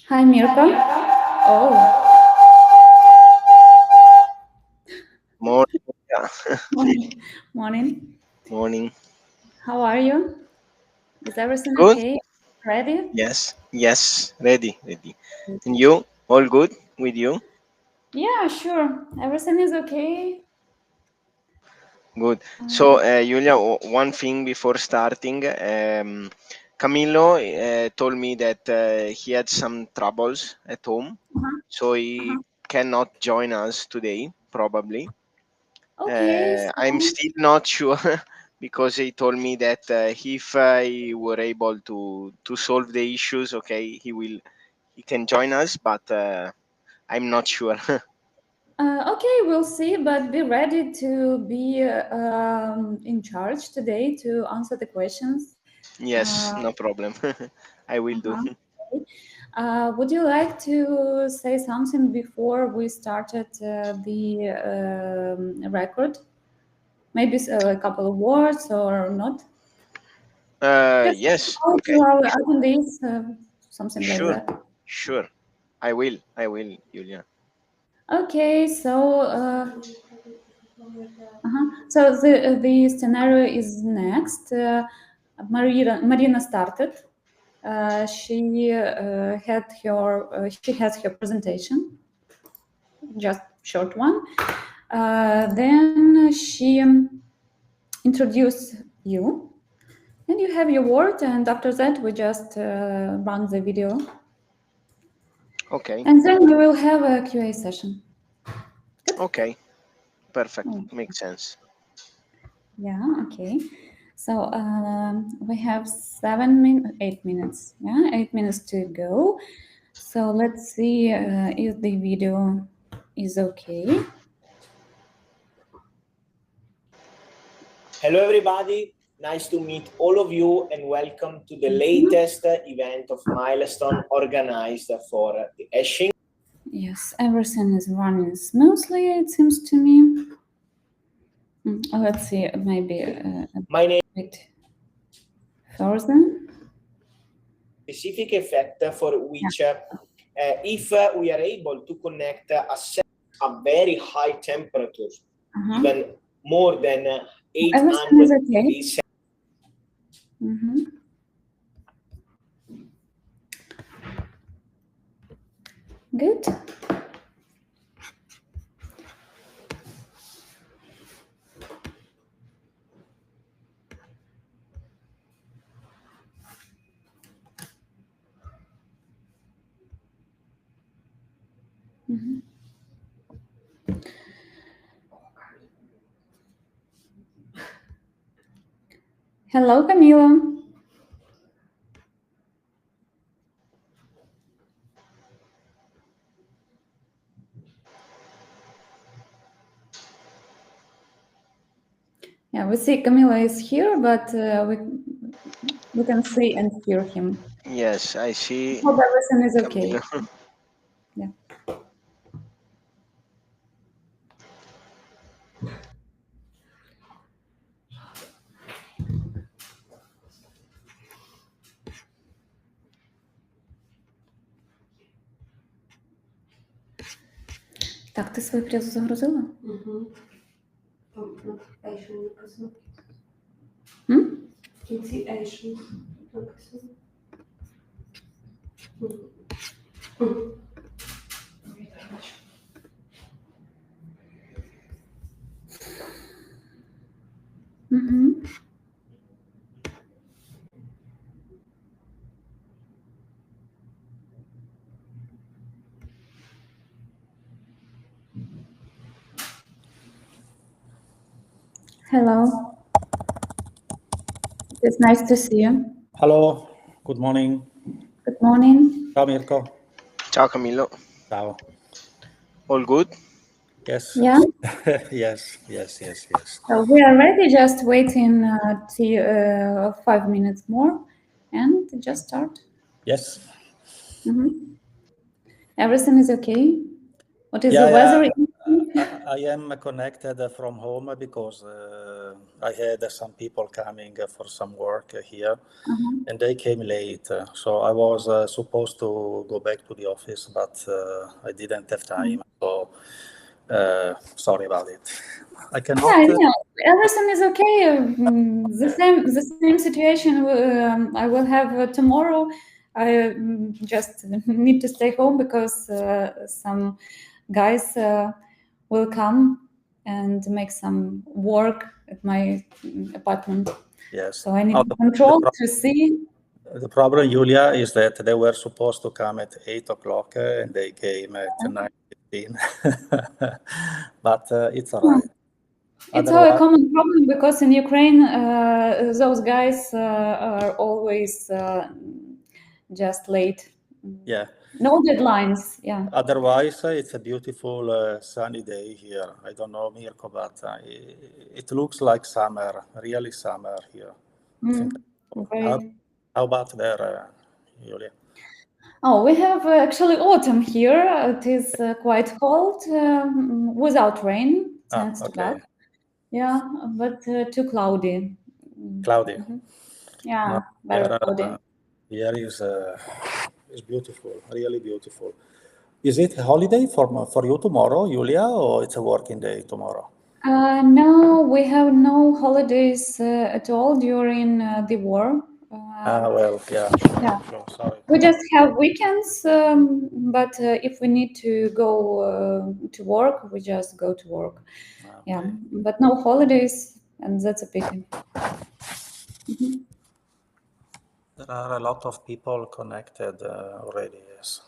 Hi, Mirko. Oh. Morning. Yeah. Morning. Morning. How are you? Is everything Good? okay? Ready? Yes. Yes. Ready. And you? All good with you? Yeah, sure. Everything is okay. Good. So, Julia, one thing before starting. Camillo told me that he had some troubles at home, so he cannot join us today, probably. Okay. I'm still not sure because he told me that if I were able to solve the issues, okay, he can join us, but I'm not sure. Okay, we'll see, but be ready to be in charge today to answer the questions. Yes, no problem. I will do. Would you like to say something before we started the record? Maybe a couple of words or not? Yes. How Okay. to our attendees, something Sure. like that. Sure. I will, Julia. Okay, so so the scenario is next. Marina started. She has her presentation, just short one. Then she introduced you, and you have your word. And after that, we just run the video. Okay. And then we will have a QA session. Good? Okay. Perfect. Oh. Makes sense. Yeah, okay. So we have 8 minutes. Yeah, 8 minutes to go. So let's see if the video is okay. Hello, everybody. Nice to meet all of you and welcome to the latest event of Milestone organized for the Esching. Yes, everything is running smoothly, it seems to me. Let's see, maybe My name a bit further. Specific effect for which, if we are able to connect a very high temperature, even more than 800 degrees. Good. Hello, Camila. Yeah, we see Camila is here, but we can see and hear him. Yes, I see. Hope everything is okay. Camilo. Yeah. Так, ти свою презу загрузила? В кінці Asian написано. Hello. It's nice to see you. Hello, good morning. Good morning. Ciao Mirko. Ciao, Camillo. Ciao. All good? Yes. Yeah. yes. So we are ready, just waiting 5 minutes more and just start. Yes. Everything is okay? What is the weather? I am connected from home because I had some people coming for some work here, and they came late. So I was supposed to go back to the office, but I didn't have time. So sorry about it. I cannot. Yeah, no, everything is okay. The same situation I will have tomorrow. I just need to stay home because some guys will come and make some work at my apartment. Yes. So I need control to see. The problem, Julia, is that they were supposed to come at 8 o'clock and they came at 9:15. But it's all right. It's a common problem because in Ukraine, those guys are always just late. Yeah. No deadlines. Yeah. Otherwise, it's a beautiful sunny day here. I don't know, Mirko, but it looks like summer, really summer here. How about there, Julia? Oh, we have actually autumn here. It is quite cold without rain, thanks to God. Yeah, but too cloudy. Cloudy. Yeah, very cloudy. Here is beautiful, really beautiful. Is it a holiday for you tomorrow, Julia, or it's a working day tomorrow? No, we have no holidays at all during the war. Well, yeah. Yeah. Oh, sorry. We just have weekends, but if we need to go to work, we just go to work. Okay. Yeah, but no holidays, and that's a pity. There are a lot of people connected already, yes.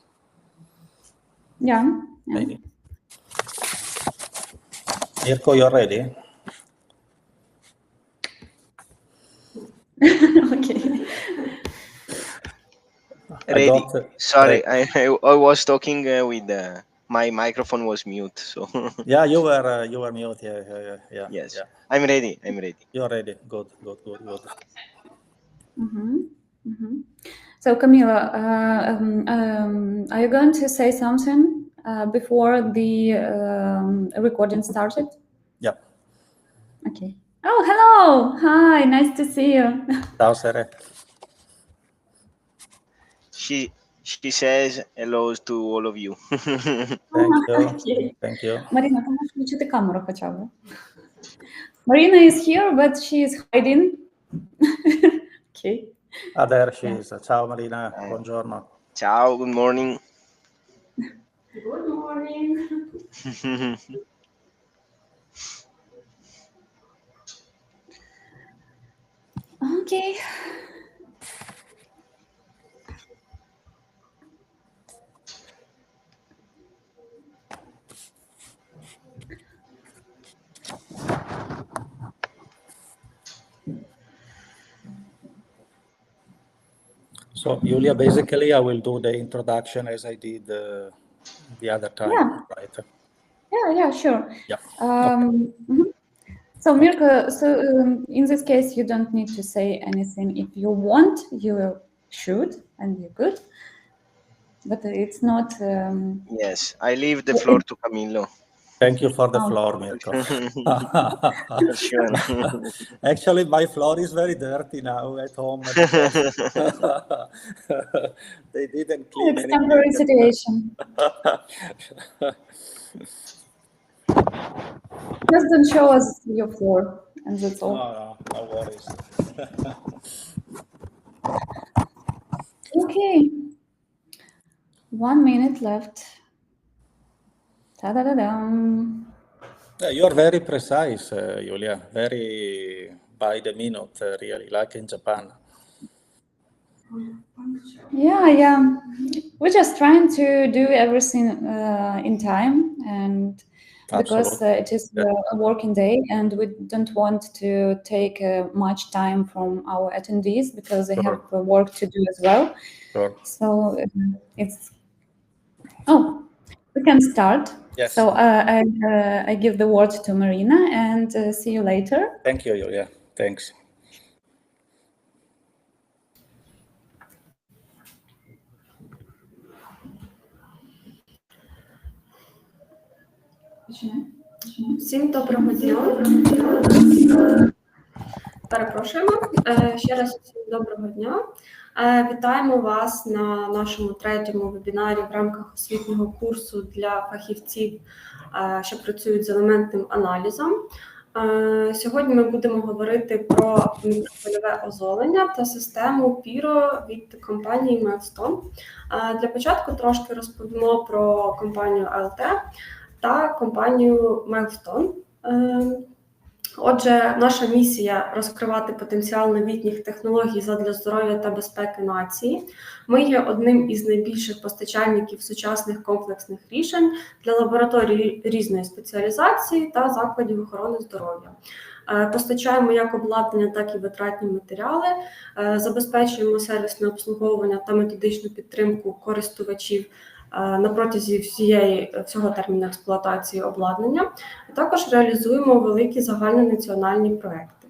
Yeah. Maybe. Mirko, you're ready? Okay. Ready. Sorry, I was talking with my microphone was mute. So yeah, you were mute. Yeah. Yes, yeah. I'm ready. You're ready. Good. So Camila, are you going to say something before the recording started? Yeah. Okay. Oh, hello. Hi, nice to see you. Ciao, Sere. She says hello to all of you. Thank you. Okay. Thank you. Marina, ти можеш включити камеру хоча б. Marina is here, but she is hiding. Okay. There she is. Ciao, Marina. Buongiorno. Ciao, good morning. Good morning. Okay. So, Julia, basically, I will do the introduction as I did the other time, right? Yeah, sure. Yeah. So, Mirko, in this case, you don't need to say anything. If you want, you should, and you could. But it's not... Yes, I leave the floor to Camillo. Thank you for the floor, Mirko. Sure. Actually, my floor is very dirty now at home. They didn't clean It's a temporary situation. Just don't show us your floor, and that's all. No worries. Okay. 1 minute left. Ta-da-da-dum. You're very precise, Julia. Very by the minute, really, like in Japan. Yeah. We're just trying to do everything in time, and because it is a working day, and we don't want to take much time from our attendees because they have work to do as well. Sure. So it's... Oh, we can start. Yes. So I give the word to Marina, and see you later. Thank you, Julia. Thanks. Всім доброго дня. Перепрошуємо. Ще раз всім доброго дня. Вітаємо вас на нашому третьому вебінарі в рамках освітнього курсу для фахівців, що працюють з елементним аналізом. Сьогодні ми будемо говорити про мікрохвильове озолення та систему PYRO від компанії Milestone. Для початку трошки розповімо про компанію АЛТ та компанію Milestone. Отже, наша місія – розкривати потенціал новітніх технологій задля здоров'я та безпеки нації. Ми є одним із найбільших постачальників сучасних комплексних рішень для лабораторій різної спеціалізації та закладів охорони здоров'я. Постачаємо як обладнання, так і витратні матеріали, забезпечуємо сервісне обслуговування та методичну підтримку користувачів на протязі всього терміну експлуатації обладнання, а також реалізуємо великі загальнонаціональні проекти.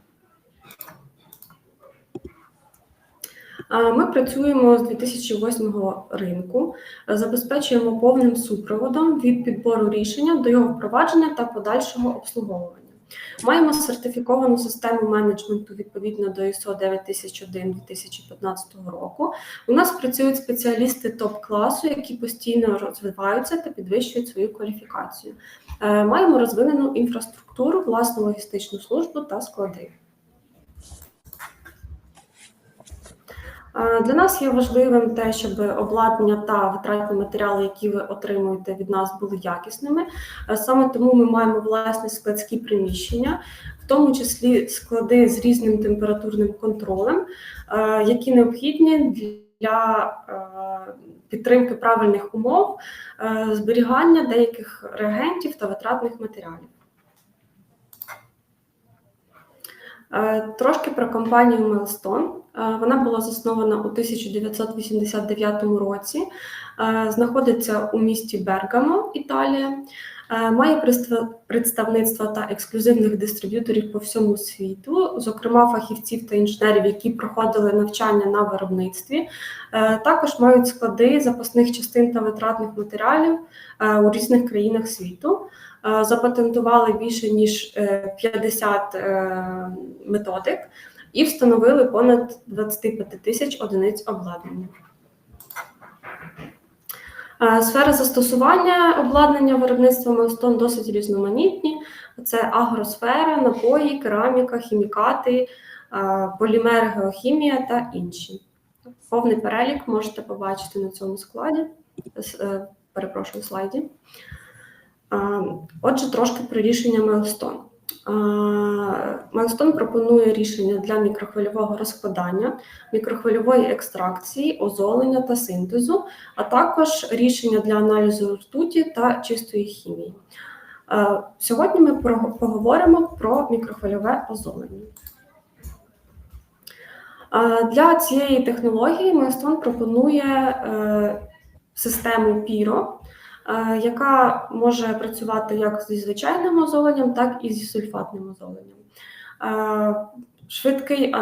Ми працюємо з 2008 ринку, забезпечуємо повним супроводом від підбору рішення до його впровадження та подальшого обслуговування. Маємо сертифіковану систему менеджменту відповідно до ISO 9001-2015 року. У нас працюють спеціалісти топ-класу, які постійно розвиваються та підвищують свою кваліфікацію. Маємо розвинену інфраструктуру, власну логістичну службу та склади. Для нас є важливим те, щоб обладнання та витратні матеріали, які ви отримуєте від нас, були якісними. Саме тому ми маємо власні складські приміщення, в тому числі склади з різним температурним контролем, які необхідні для підтримки правильних умов, зберігання деяких реагентів та витратних матеріалів. Трошки про компанію Milestone. Вона була заснована у 1989 році, знаходиться у місті Бергамо, Італія, має представництва та ексклюзивних дистриб'юторів по всьому світу, зокрема фахівців та інженерів, які проходили навчання на виробництві. Також мають склади запасних частин та витратних матеріалів у різних країнах світу. Запатентували більше ніж 50 методик і встановили понад 25 тисяч одиниць обладнання. Сфери застосування обладнання виробництва Milestone досить різноманітні. Це агросфера, напої, кераміка, хімікати, полімери, геохімія та інші. Повний перелік можете побачити на цьому слайді. Отже, трошки про рішення Milestone. Milestone пропонує рішення для мікрохвильового розкладання, мікрохвильової екстракції, озолення та синтезу, а також рішення для аналізу ртуті та чистої хімії. Сьогодні ми поговоримо про мікрохвильове озолення. Для цієї технології Milestone пропонує систему PYRO, яка може працювати як зі звичайним озоленням, так і зі сульфатним озоленням.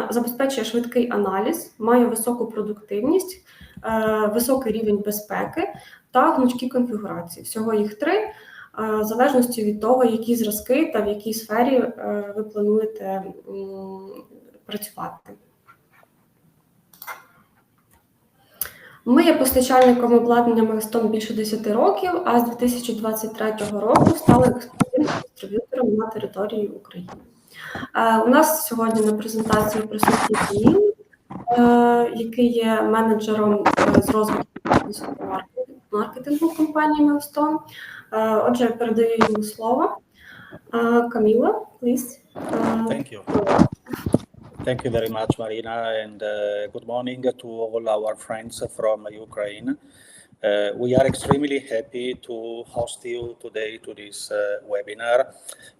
Забезпечує швидкий аналіз, має високу продуктивність, високий рівень безпеки та гнучкі конфігурації. Всього їх 3, в залежності від того, які зразки та в якій сфері ви плануєте працювати. Ми є постачальником обладнання Milestone більше 10 років, а з 2023 року стали ексклюзивним дистриб'ютором на території України. У нас сьогодні на презентації присутній Каміло, який є менеджером з розвитку маркетингу компанії Milestone. Отже, я передаю йому слово. Каміло, please. Thank you. Thank you very much, Marina, and good morning to all our friends from Ukraine. We are extremely happy to host you today to this webinar.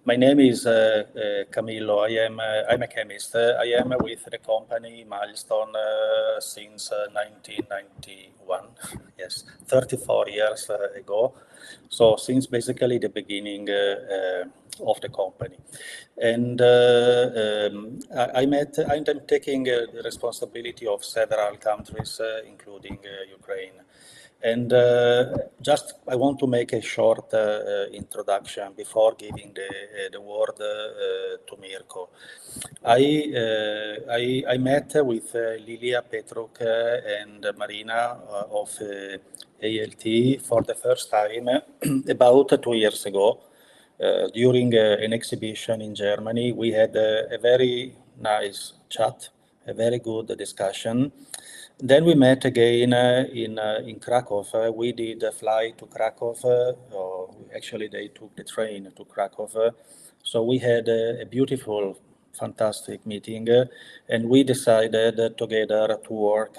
My name is Camillo. I'm a chemist. I am with the company Milestone since 1991. Yes, 34 years ago. So since basically the beginning of the company. And I'm taking the responsibility of several countries, including Ukraine. And just I want to make a short introduction before giving the word to Mirko. I met with Lilia Petruk and Marina of ALT for the first time about 2 years ago. During an exhibition in Germany, we had a very nice chat, a very good discussion. Then we met again in Krakow. We did fly to Krakow. Actually, they took the train to Krakow. So we had a beautiful, fantastic meeting, and we decided together to work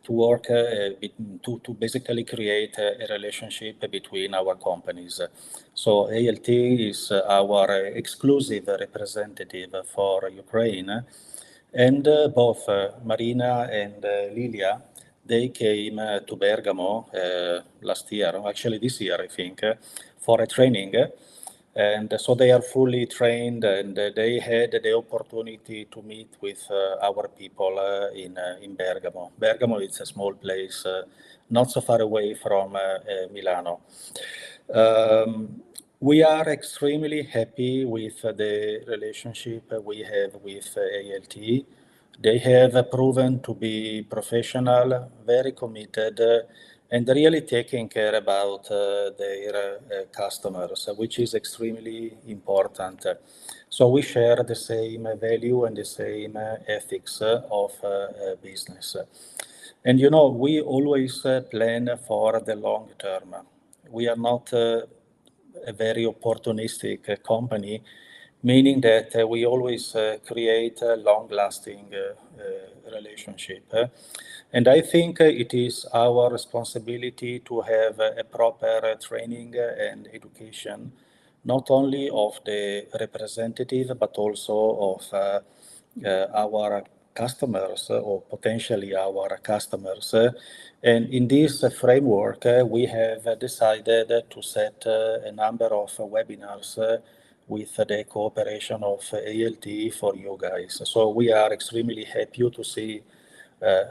to basically create a relationship between our companies. So ALT is our exclusive representative for Ukraine, and both Marina and Lilia, they came to Bergamo last year, actually this year, I think, for a training. And so they are fully trained, and they had the opportunity to meet with our people in Bergamo. Bergamo is a small place, not so far away from Milano. We are extremely happy with the relationship we have with ALT. They have proven to be professional, very committed, and really taking care about their customers, which is extremely important. So we share the same value and the same ethics of business. And you know, we always plan for the long term. We are not a very opportunistic company, meaning that we always create a long-lasting relationship. And I think it is our responsibility to have a proper training and education, not only of the representative, but also of our customers or potentially our customers. And in this framework, we have decided to set a number of webinars with the cooperation of ALT for you guys. So we are extremely happy to see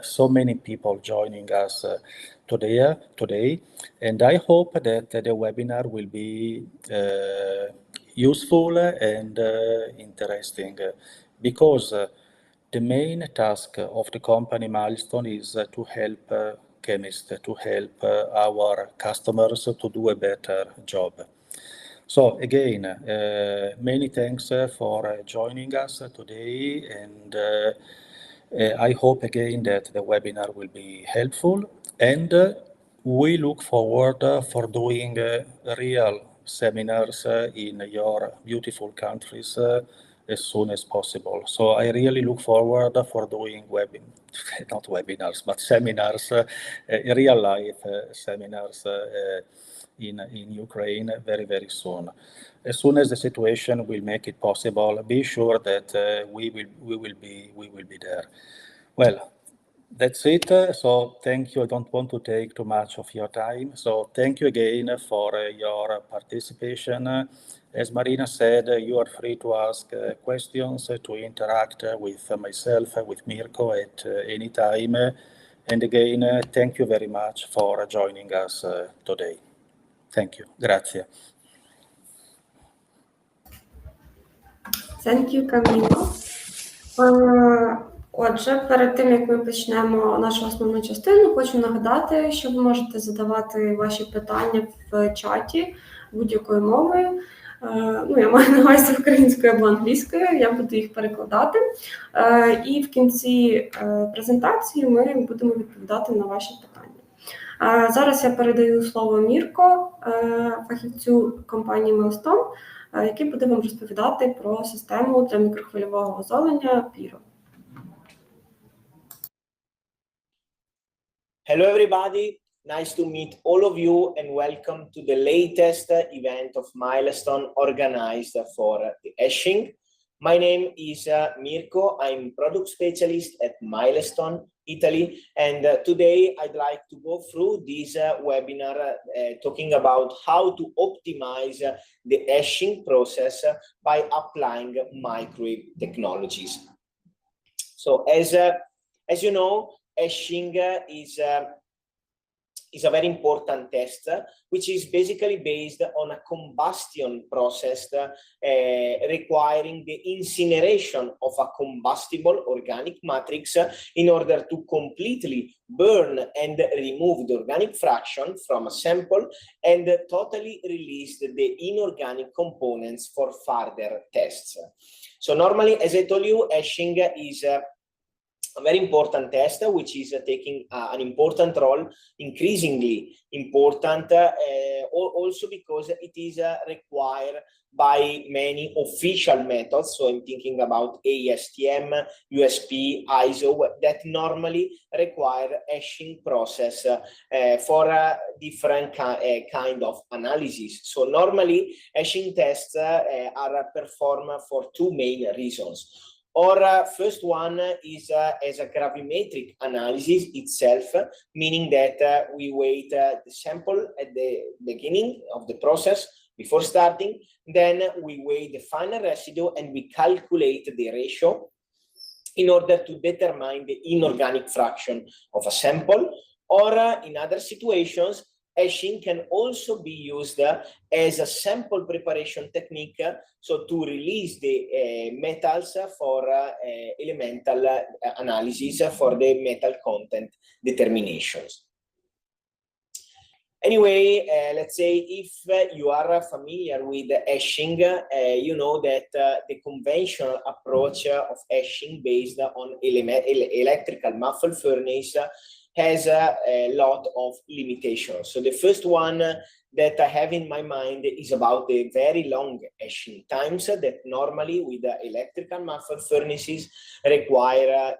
so many people joining us today. And I hope that the webinar will be useful and interesting, because the main task of the company Milestone is to help chemists, to help our customers to do a better job. So again, many thanks for joining us today, and I hope again that the webinar will be helpful, and we look forward for doing real seminars in your beautiful countries as soon as possible. So I really look forward for doing not webinars, but seminars, real life seminars in Ukraine very, very soon. As soon as the situation will make it possible, be sure that we will be there. Well, that's it. So thank you. I don't want to take too much of your time. So thank you again for your participation. As Marina said, you are free to ask questions, to interact with myself, with Mirko at any time. And again, thank you very much for joining us today. Thank you. Grazie. Thank you, Camillo. Отже, перед тим, як ми почнемо нашу основну частину, хочу нагадати, що ви можете задавати ваші питання в чаті будь-якою мовою. Ну, я маю на увазі українською або англійською, я буду їх перекладати. І в кінці презентації ми будемо відповідати на ваші питання. Зараз я передаю слово Мірко, фахівцю компанії Milestone, який буде вам розповідати про систему для мікрохвильового озолення PYRO. Hello, everybody. Nice to meet all of you and welcome to the latest event of Milestone organized for the Esching. My name is Mirko. I'm product specialist at Milestone, Italy. And today I'd like to go through this webinar talking about how to optimize the Esching process by applying microwave technologies. So as you know, Esching is is a very important test, which is basically based on a combustion process requiring the incineration of a combustible organic matrix in order to completely burn and remove the organic fraction from a sample and totally release the inorganic components for further tests. So normally, as I told you, hashing is a very important test, which is taking an important role, increasingly important, also because it is required by many official methods. So I'm thinking about ASTM, USP, ISO, that normally require hashing process for different kind of analysis. So normally hashing tests are performed for two main reasons. Or first one is as a gravimetric analysis itself, meaning that we weight the sample at the beginning of the process before starting, then we weigh the final residue and we calculate the ratio in order to determine the inorganic fraction of a sample. Or in other situations, hashing can also be used as a sample preparation technique, so to release the metals for elemental analysis for the metal content determinations. Anyway, let's say if you are familiar with hashing, you know that the conventional approach of hashing based on electrical muffle furnace has a lot of limitations. So the first one that I have in my mind is about the very long hashing times that normally with the electrical muffle furnaces require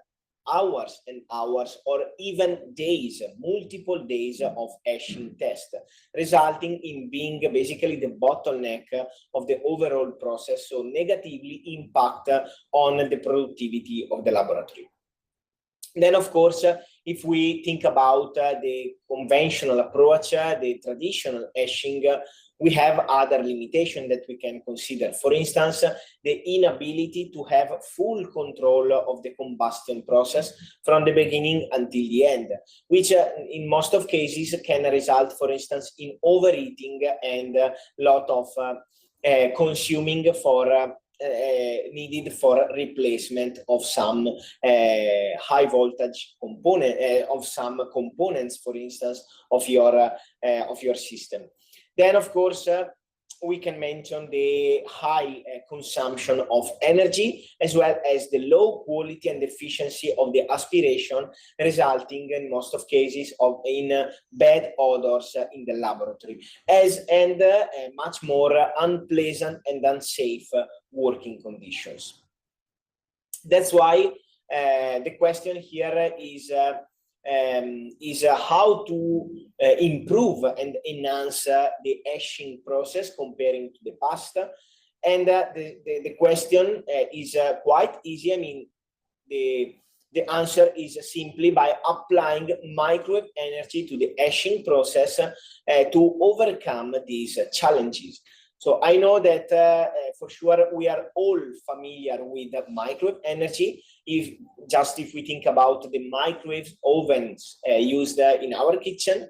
hours and hours or even days, multiple days of hashing test, resulting in being basically the bottleneck of the overall process, so negatively impact on the productivity of the laboratory. Then, of course, if we think about the conventional approach, the traditional hashing, we have other limitations that we can consider. For instance, the inability to have full control of the combustion process from the beginning until the end, which in most of cases can result, for instance, in overheating and a lot of consuming for needed for replacement of some high voltage component of some components, for instance, of your system. Then, of course, we can mention the high consumption of energy, as well as the low quality and efficiency of the aspiration, resulting in most of cases in bad odors in the laboratory, and much more unpleasant and unsafe working conditions. That's why the question here is how to improve and enhance the hashing process comparing to the past. And the question is quite easy. I mean, the answer is simply by applying microwave energy to the hashing process to overcome these challenges. So I know that for sure we are all familiar with microwave energy. If we think about the microwave ovens used in our kitchen.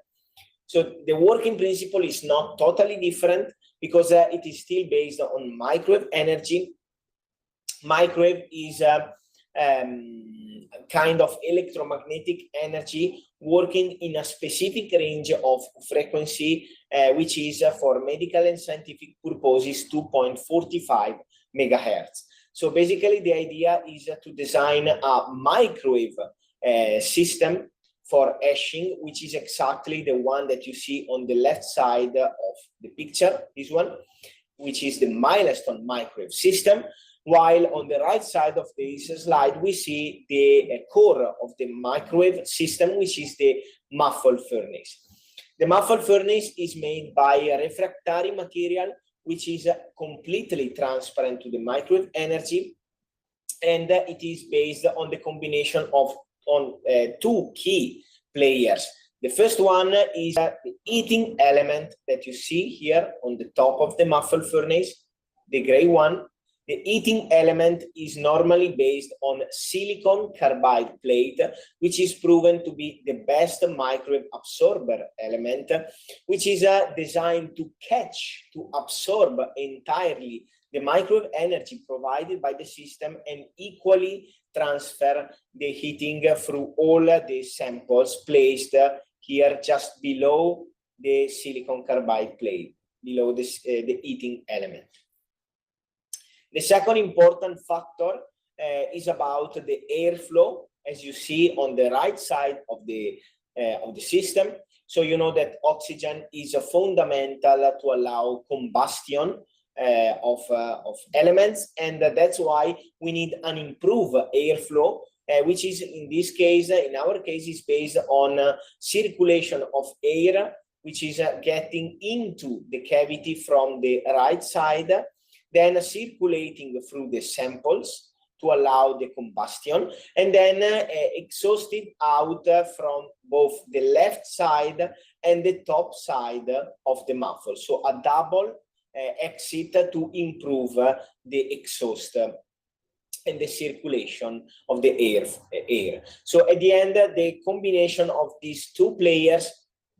So the working principle is not totally different because it is still based on microwave energy. Microwave is kind of electromagnetic energy working in a specific range of frequency, which is for medical and scientific purposes 2.45 megahertz. So basically the idea is to design a microwave system for hashing, which is exactly the one that you see on the left side of the picture, this one, which is the Milestone microwave system. While on the right side of this slide, we see the core of the microwave system, which is the muffle furnace. The muffle furnace is made by a refractory material, which is completely transparent to the microwave energy. And it is based on the combination of two key players. The first one is the heating element that you see here on the top of the muffle furnace, the gray one. The heating element is normally based on silicon carbide plate, which is proven to be the best microwave absorber element, which is designed to catch, to absorb entirely the microwave energy provided by the system and equally transfer the heating through all the samples placed here just below the silicon carbide plate, below the heating element. The second important factor is about the airflow, as you see on the right side of the system. So you know that oxygen is fundamental to allow combustion of elements, and that's why we need an improved airflow, which is in this case, in our case, is based on circulation of air, which is getting into the cavity from the right side, then circulating through the samples to allow the combustion, and then exhausted out from both the left side and the top side of the muffle. So a double exit to improve the exhaust and the circulation of the air. So at the end, the combination of these two players,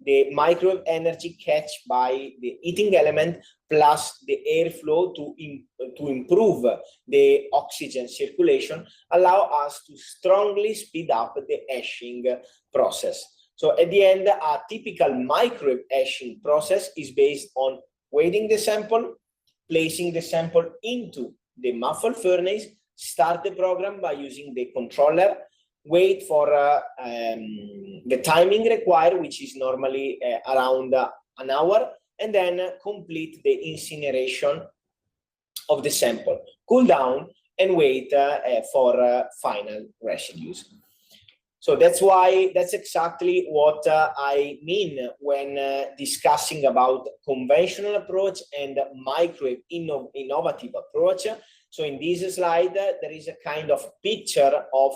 the microwave energy catch by the heating element plus the airflow to improve the oxygen circulation, allow us to strongly speed up the etching process. So at the end, a typical microwave etching process is based on weighing the sample, placing the sample into the muffle furnace, start the program by using the controller, wait for the timing required, which is normally around an hour, and then complete the incineration of the sample, cool down, and wait for final residues. So that's exactly what I mean when discussing about conventional approach and microwave innovative approach. So in this slide, there is a kind of picture of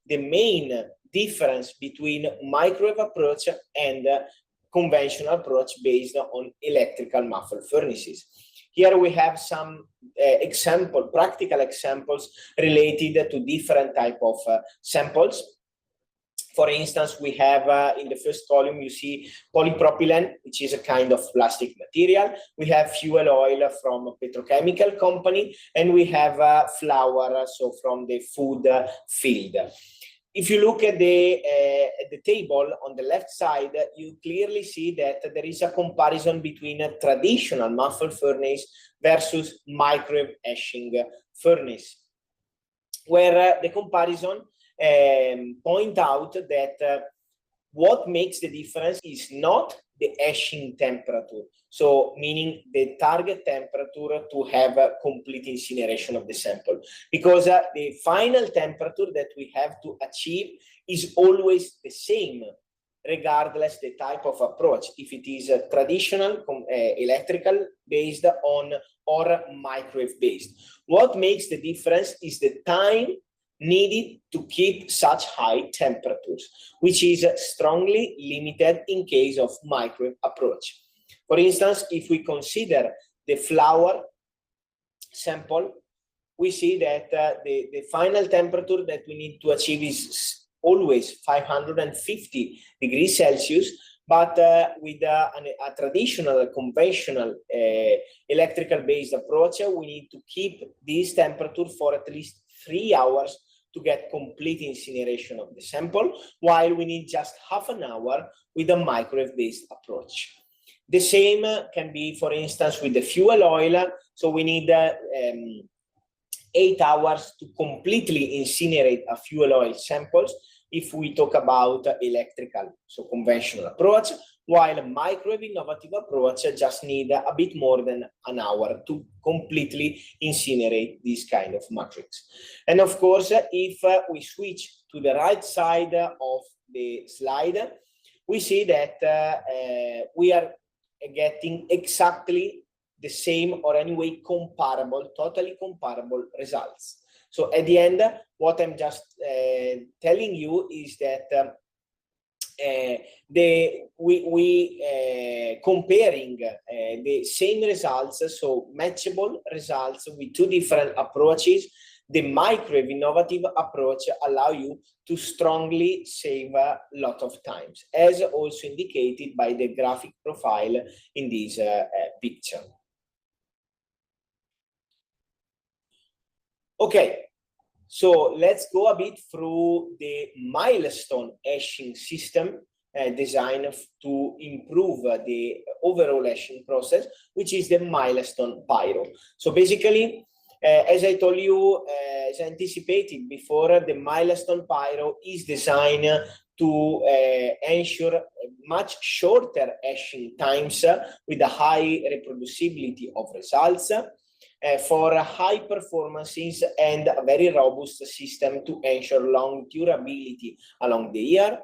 the main difference between microwave approach and conventional approach based on electrical muffle furnaces. Here we have some practical examples related to different type of samples. For instance, we have in the first column, you see polypropylene, which is a kind of plastic material. We have fuel oil from a petrochemical company, and we have flour, so from the food field. If you look at the table on the left side, you clearly see that there is a comparison between a traditional muffle furnace versus microwave etching furnace, where the comparison point out that what makes the difference is not the etching temperature, so meaning the target temperature to have a complete incineration of the sample, because the final temperature that we have to achieve is always the same, regardless the type of approach, if it is a traditional electrical based on or microwave based. What makes the difference is the time needed to keep such high temperatures, which is strongly limited in case of microwave approach. For instance, if we consider the flour sample, we see that the final temperature that we need to achieve is always 550 degrees Celsius, but with a traditional, conventional electrical based approach, we need to keep this temperature for at least 3 hours to get complete incineration of the sample, while we need just half an hour with a microwave-based approach. The same can be, for instance, with the fuel oil. So we need 8 hours to completely incinerate a fuel oil samples if we talk about electrical, so conventional approach, while a microwave innovative approach just need a bit more than an hour to completely incinerate this kind of matrix. And of course, if we switch to the right side of the slide, we see that we are getting exactly the same, or anyway comparable, totally comparable results. So at the end, what I'm just telling you is that comparing the same results, so matchable results with two different approaches, the microwave innovative approach allow you to strongly save a lot of times, as also indicated by the graphic profile in this picture. Okay, so let's go a bit through the Milestone etching system designed to improve the overall etching process, which is the Milestone PYRO. So basically, as I told you, as anticipated before, the Milestone PYRO is designed to ensure much shorter etching times with a high reproducibility of results for high performances and a very robust system to ensure long durability along the year.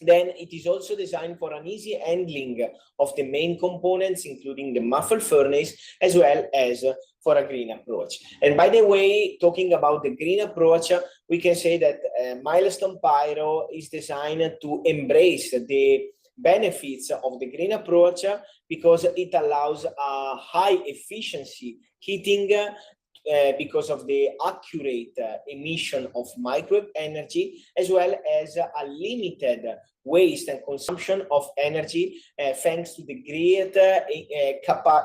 Then it is also designed for an easy handling of the main components, including the muffle furnace, as well as for a green approach. And by the way, talking about the green approach, we can say that Milestone PYRO is designed to embrace the benefits of the green approach because it allows a high efficiency heating because of the accurate emission of microwave energy, as well as a limited waste and consumption of energy thanks to the great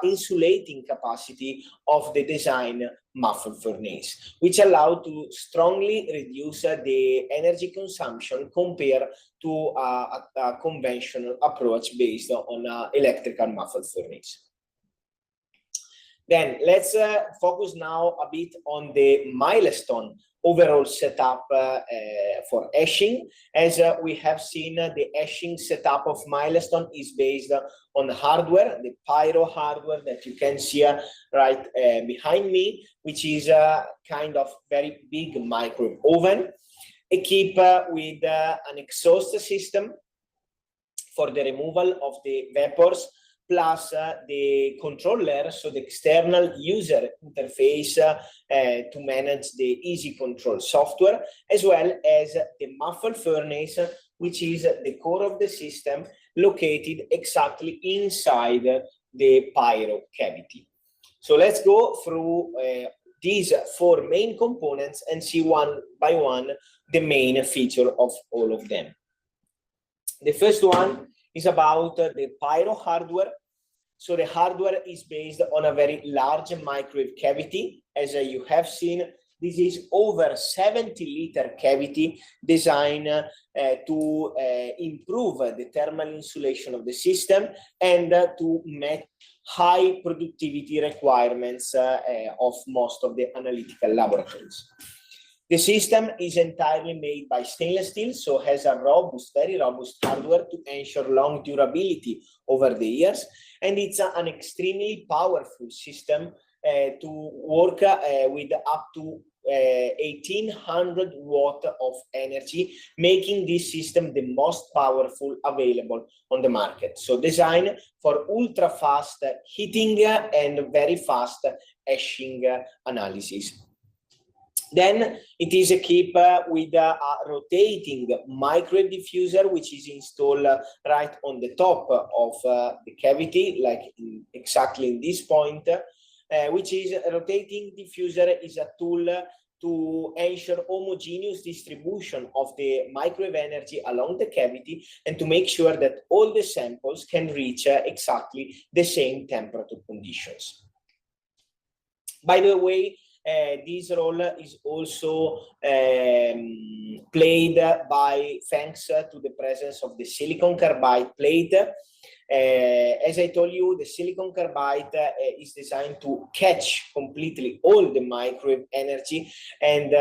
insulating capacity of the design muffle furnace, which allow to strongly reduce the energy consumption compared to a conventional approach based on an electrical muffle furnace. Then let's focus now a bit on the Milestone overall setup for etching. As we have seen, the etching setup of Milestone is based on hardware, the PYRO hardware that you can see right behind me, which is a kind of very big microwave oven, equipped with an exhaust system for the removal of the vapors, plus the controller, so the external user interface to manage the easy control software, as well as the muffle furnace, which is the core of the system located exactly inside the PYRO cavity. So let's go through these four main components and see one by one the main feature of all of them. The first one is about the PYRO hardware. So the hardware is based on a very large microwave cavity. As you have seen, this is over 70-liter cavity designed to improve the thermal insulation of the system and to meet high productivity requirements of most of the analytical laboratories. The system is entirely made by stainless steel, so has a robust, very robust hardware to ensure long durability over the years. And it's an extremely powerful system to work with up to 1800 watt of energy, making this system the most powerful available on the market. So designed for ultra fast heating and very fast etching analysis. Then it is equipped with a rotating microwave diffuser, which is installed right on the top of the cavity, like exactly in this point, which is a rotating diffuser is a tool to ensure homogeneous distribution of the microwave energy along the cavity and to make sure that all the samples can reach exactly the same temperature conditions. By the way, this role is also played by thanks to the presence of the silicon carbide plate. As I told you, the silicon carbide is designed to catch completely all the microwave energy and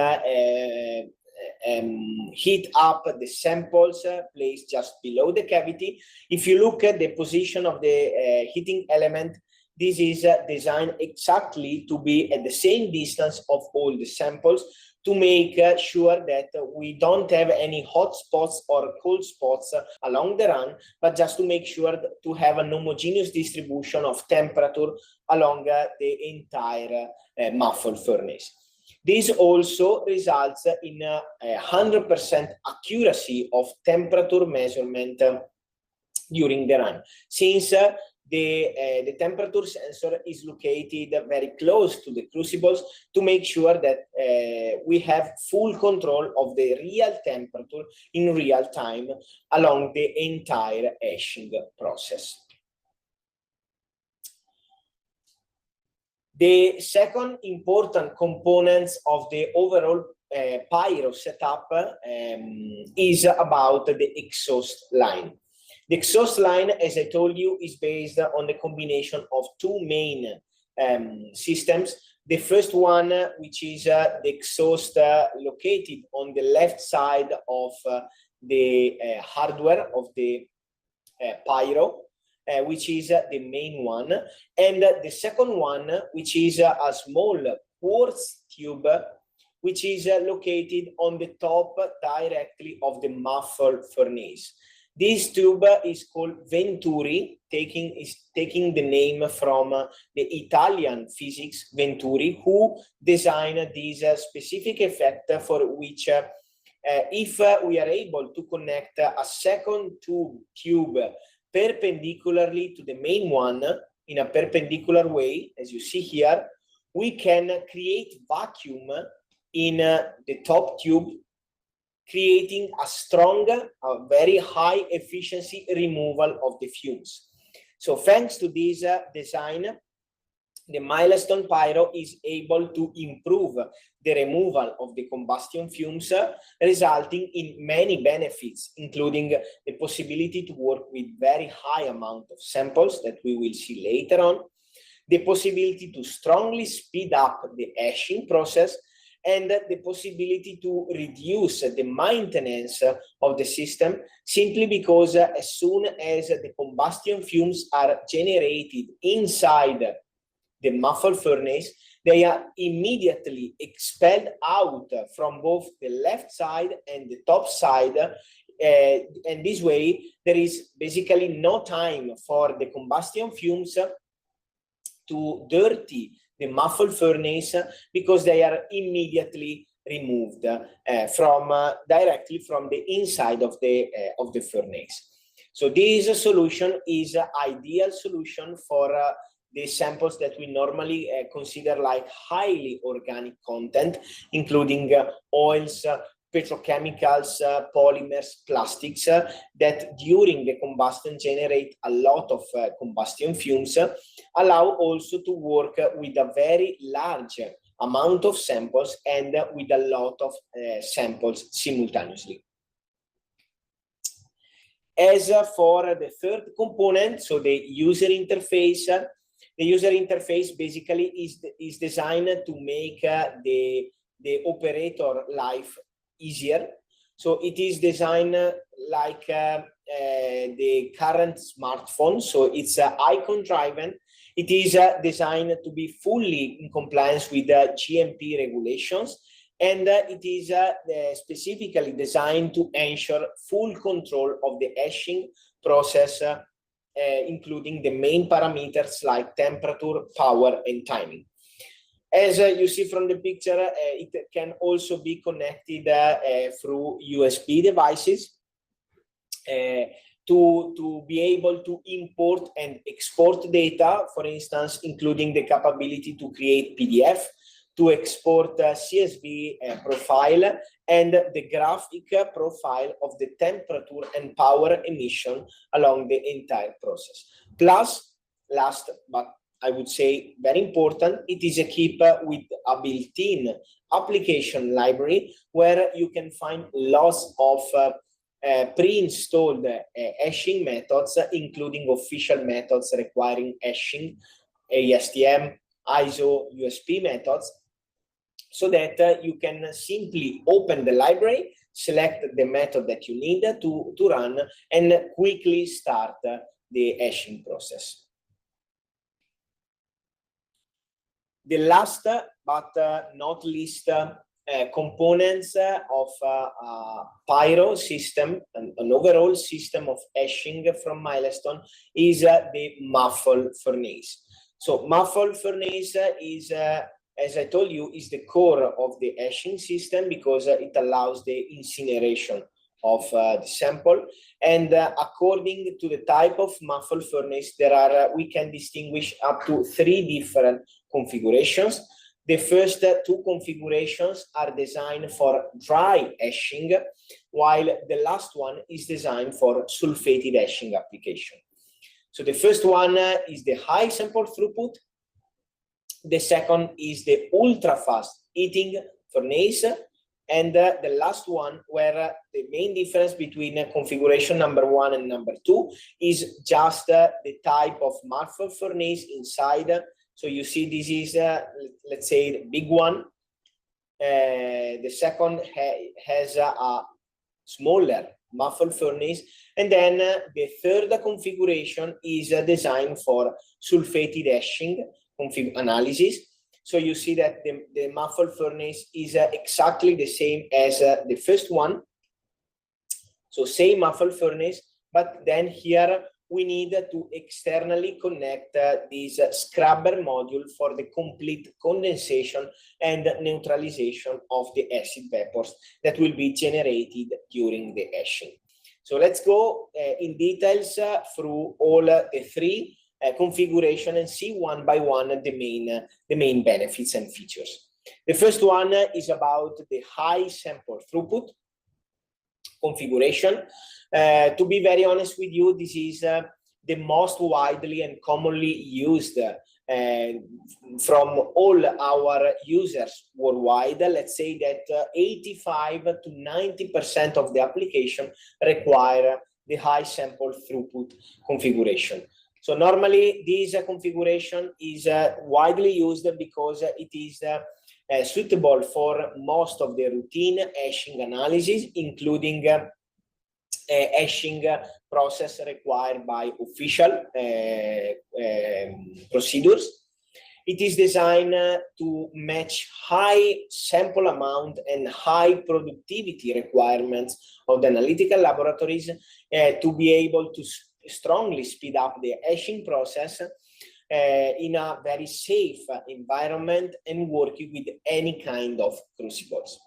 heat up the samples placed just below the cavity. If you look at the position of the heating element, this is designed exactly to be at the same distance of all the samples to make sure that we don't have any hot spots or cold spots along the run, but just to make sure to have an homogeneous distribution of temperature along the entire muffle furnace. This also results in 100% accuracy of temperature measurement during the run, since the temperature sensor is located very close to the crucibles to make sure that we have full control of the real temperature in real time along the entire etching process. The second important component of the overall PYRO setup is about the exhaust line. The exhaust line, as I told you, is based on the combination of two main systems. The first one, which is the exhaust located on the left side of the hardware of the PYRO, which is the main one. And the second one, which is a small quartz tube, which is located on the top directly of the muffle furnace. This tube is called Venturi, taking the name from the Italian physics Venturi, who designed this specific effect for which, if we are able to connect a second tube perpendicularly to the main one in a perpendicular way, as you see here, we can create vacuum in the top tube, creating a strong, very high efficiency removal of the fumes. So thanks to this design, the Milestone PYRO is able to improve the removal of the combustion fumes, resulting in many benefits, including the possibility to work with very high amount of samples that we will see later on, the possibility to strongly speed up the etching process, and the possibility to reduce the maintenance of the system, simply because as soon as the combustion fumes are generated inside the muffle furnace, they are immediately expelled out from both the left side and the top side. And this way, there is basically no time for the combustion fumes to dirty the muffle furnace, because they are immediately removed directly from the inside of the furnace. So this solution is an ideal solution for the samples that we normally consider like highly organic content, including oils, petrochemicals, polymers, plastics, that during the combustion generate a lot of combustion fumes, allow also to work with a very large amount of samples and with a lot of samples simultaneously. As for the third component, so the user interface basically is designed to make the operator life easier. So it is designed like the current smartphone. So it's icon driven. It is designed to be fully in compliance with GMP regulations, and it is specifically designed to ensure full control of the etching process, including the main parameters like temperature, power, and timing. As you see from the picture, it can also be connected through USB devices to be able to import and export data, for instance, including the capability to create PDF, to export CSV profile, and the graphic profile of the temperature and power emission along the entire process. Plus, last but I would say very important, it is equipped with a built-in application library where you can find lots of pre-installed etching methods, including official methods requiring etching, ASTM, ISO, USP methods, so that you can simply open the library, select the method that you need to run, and quickly start the etching process. The last but not least components of PYRO system, an overall system of etching from Milestone, is the muffle furnace. So muffle furnace is as I told you, is the core of the etching system because it allows the incineration of the sample. And according to the type of muffle furnace, we can distinguish up to 3 different configurations. The first 2 configurations are designed for dry etching, while the last one is designed for sulfated etching application. So the first one is the high sample throughput. The second is the ultra fast heating furnace. And the last one, where the main difference between configuration number 1 and number 2 is just the type of muffle furnace inside. So you see this is, let's say, the big one. The second has a smaller muffle furnace. And then the third configuration is designed for sulfated etching analysis. So you see that the muffle furnace is exactly the same as the first one. So same muffle furnace, but then here we need to externally connect this scrubber module for the complete condensation and neutralization of the acid vapors that will be generated during the etching. So let's go in details through all the 3 configuration and see one by one the main benefits and features. The first one is about the high sample throughput configuration. To be very honest with you, this is the most widely and commonly used from all our users worldwide. Let's say that 85 to 90% of the application require the high sample throughput configuration. So normally this configuration is widely used because it is suitable for most of the routine etching analysis, including etching process required by official procedures. It is designed to match high sample amount and high productivity requirements of the analytical laboratories to be able to strongly speed up the etching process in a very safe environment and working with any kind of crucibles.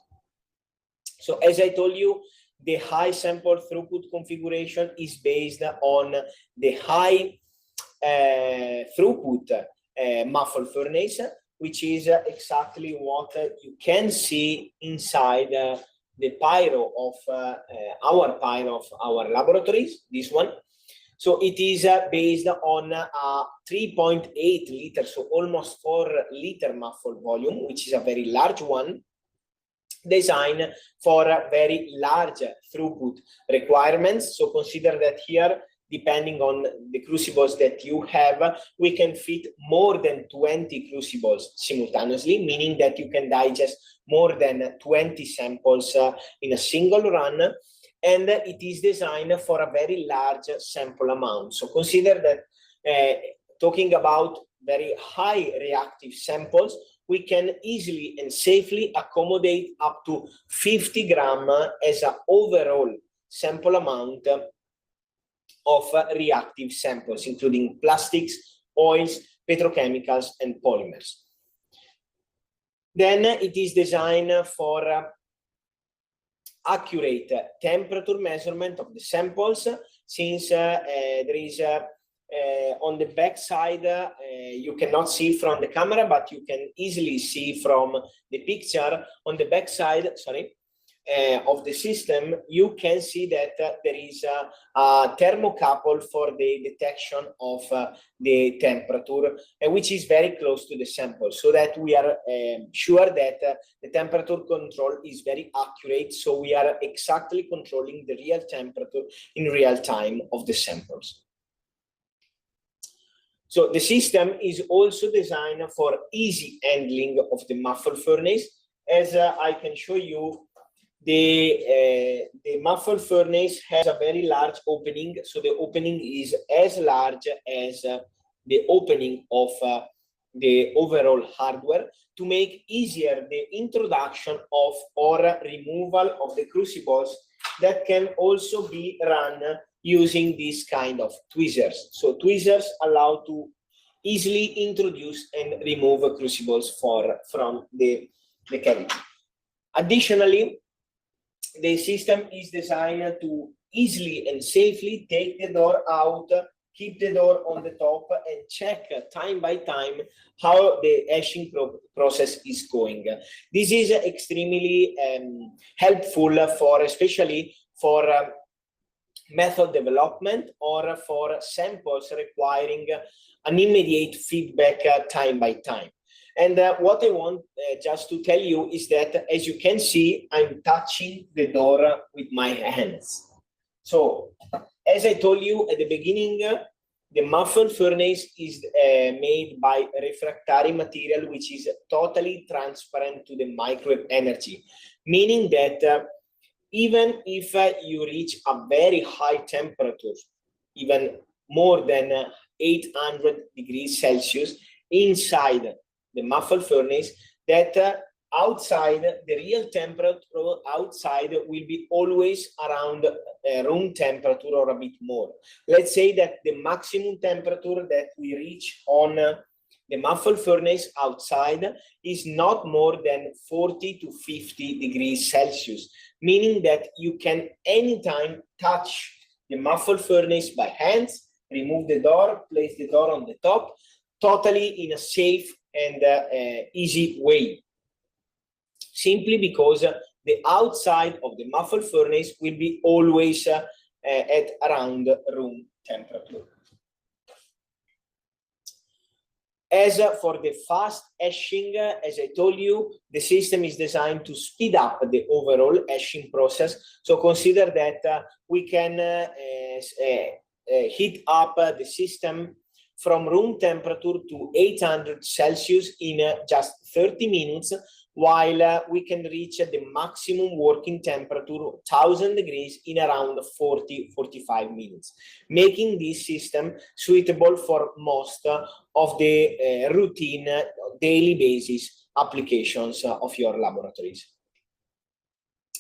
So as I told you, the high sample throughput configuration is based on the high throughput muffle furnace, which is exactly what you can see inside the PYRO of our laboratories, this one. So it is based on a 3.8 liter, so almost 4 liter muffle volume, which is a very large one, designed for very large throughput requirements. So consider that here, depending on the crucibles that you have, we can fit more than 20 crucibles simultaneously, meaning that you can digest more than 20 samples in a single run. And it is designed for a very large sample amount. So consider that talking about very high reactive samples, we can easily and safely accommodate up to 50 grams as an overall sample amount of reactive samples, including plastics, oils, petrochemicals, and polymers. Then it is designed for accurate temperature measurement of the samples, since there is on the back side, you cannot see from the camera, but you can easily see from the picture on the back side, of the system, you can see that there is a thermocouple for the detection of the temperature, which is very close to the sample, so that we are sure that the temperature control is very accurate. So we are exactly controlling the real temperature in real time of the samples. So the system is also designed for easy handling of the muffle furnace. As I can show you, the muffle furnace has a very large opening. So the opening is as large as the opening of the overall hardware, to make easier the introduction of or removal of the crucibles that can also be run using this kind of tweezers. So tweezers allow to easily introduce and remove crucibles from the cavity. Additionally, the system is designed to easily and safely take the door out, keep the door on the top, and check time by time how the etching process is going. This is extremely helpful especially for method development or for samples requiring an immediate feedback time by time. And what I want just to tell you is that, as you can see, I'm touching the door with my hands. So, as I told you at the beginning, the muffle furnace is made by refractory material, which is totally transparent to the microwave energy, meaning that even if you reach a very high temperature, even more than 800 degrees Celsius inside the muffle furnace, that outside, the real temperature outside will be always around room temperature or a bit more. Let's say that the maximum temperature that we reach on the muffle furnace outside is not more than 40 to 50 degrees Celsius, meaning that you can anytime touch the muffle furnace by hands, remove the door, place the door on the top, totally in a safe and easy way. Simply because the outside of the muffle furnace will be always at around room temperature. As for the fast etching, as I told you, the system is designed to speed up the overall etching process. So consider that we can heat up the system from room temperature to 800 Celsius in just 30 minutes, while we can reach the maximum working temperature, 1000 degrees, in around 40-45 minutes, making this system suitable for most of the routine, daily basis applications of your laboratories.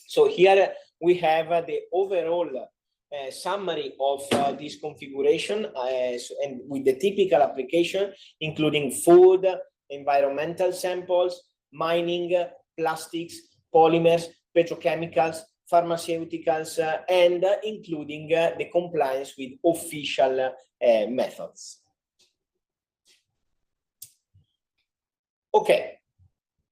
So here we have the overall summary of this configuration, and with the typical application, including food, environmental samples, mining, plastics, polymers, petrochemicals, pharmaceuticals, and including the compliance with official methods. Okay,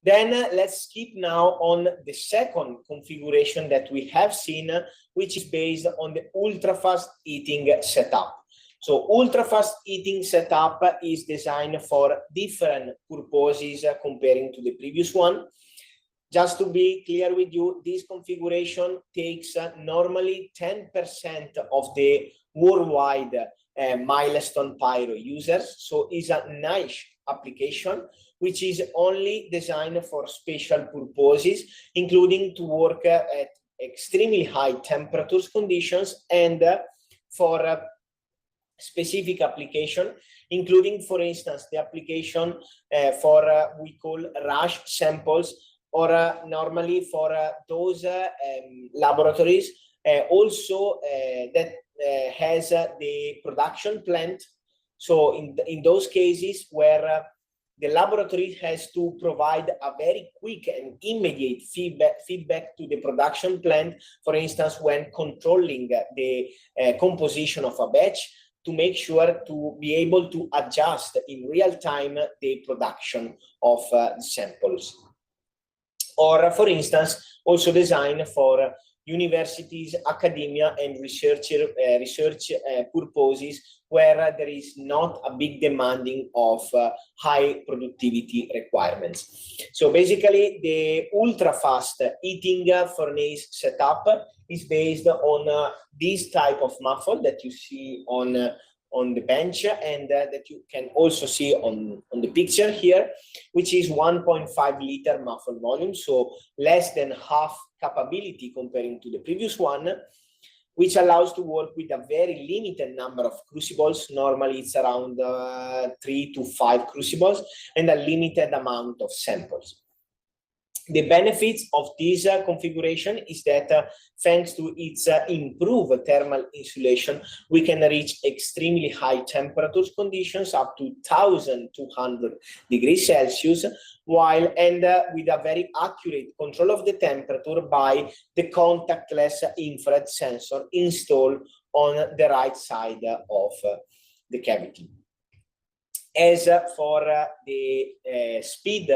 then let's skip now on the second configuration that we have seen, which is based on the ultra-fast heating setup. So ultra-fast heating setup is designed for different purposes comparing to the previous one. Just to be clear with you, this configuration takes normally 10% of the worldwide Milestone PYRO users. So it's a niche application which is only designed for special purposes, including to work at extremely high temperatures conditions, and for specific application, including, for instance, the application for we call rush samples, or normally for those laboratories also that has the production plant. So in those cases where the laboratory has to provide a very quick and immediate feedback to the production plant, for instance, when controlling the composition of a batch, to make sure to be able to adjust in real time the production of samples. Or, for instance, also designed for universities, academia, and research purposes, where there is not a big demanding of high productivity requirements. So basically, the ultra-fast heating furnace setup is based on this type of muffle that you see on the bench, and that you can also see on the picture here, which is 1.5 liter muffle volume, so less than half capability comparing to the previous one, which allows to work with a very limited number of crucibles. Normally it's around 3 to 5 crucibles, and a limited amount of samples. The benefits of this configuration is that thanks to its improved thermal insulation, we can reach extremely high temperatures conditions up to 1200 degrees Celsius, while with a very accurate control of the temperature by the contactless infrared sensor installed on the right side of the cavity. As for the speed,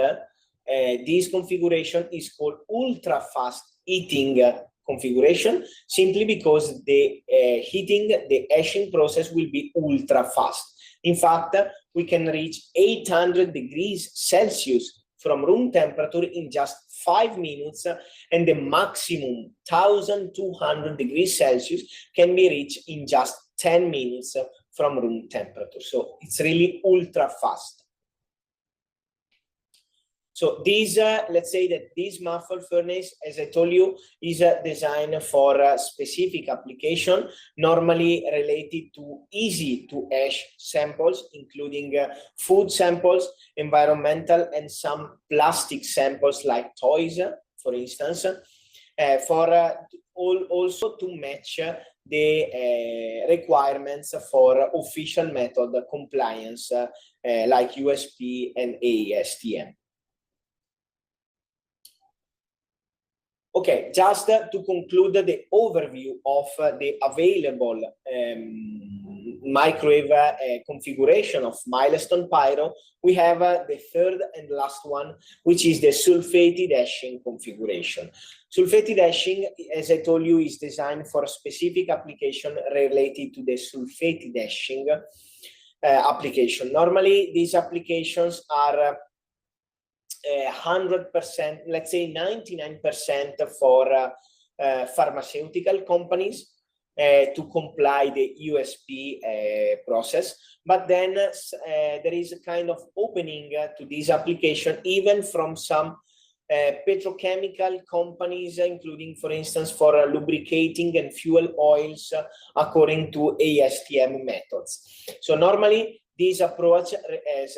this configuration is called ultra fast heating configuration, simply because the the etching process will be ultra fast. In fact, we can reach 800 degrees Celsius from room temperature in just 5 minutes, and the maximum 1200 degrees Celsius can be reached in just 10 minutes from room temperature. So it's really ultra fast. So this, let's say that this muffled furnace, as I told you, is designed for a specific application, normally related to easy to etch samples, including food samples, environmental, and some plastic samples like toys, for instance, also to match the requirements for official method compliance, like USP and ASTM. Okay, just to conclude the overview of the available microwave configuration of Milestone PYRO, we have the third and last one, which is the sulfated etching configuration. Sulfated etching, as I told you, is designed for a specific application related to the sulfated etching application. Normally, these applications are 100%, let's say 99% for pharmaceutical companies to comply the USP process. But then there is a kind of opening to this application even from some petrochemical companies, including, for instance, for lubricating and fuel oils according to ASTM methods. So normally, this approach, as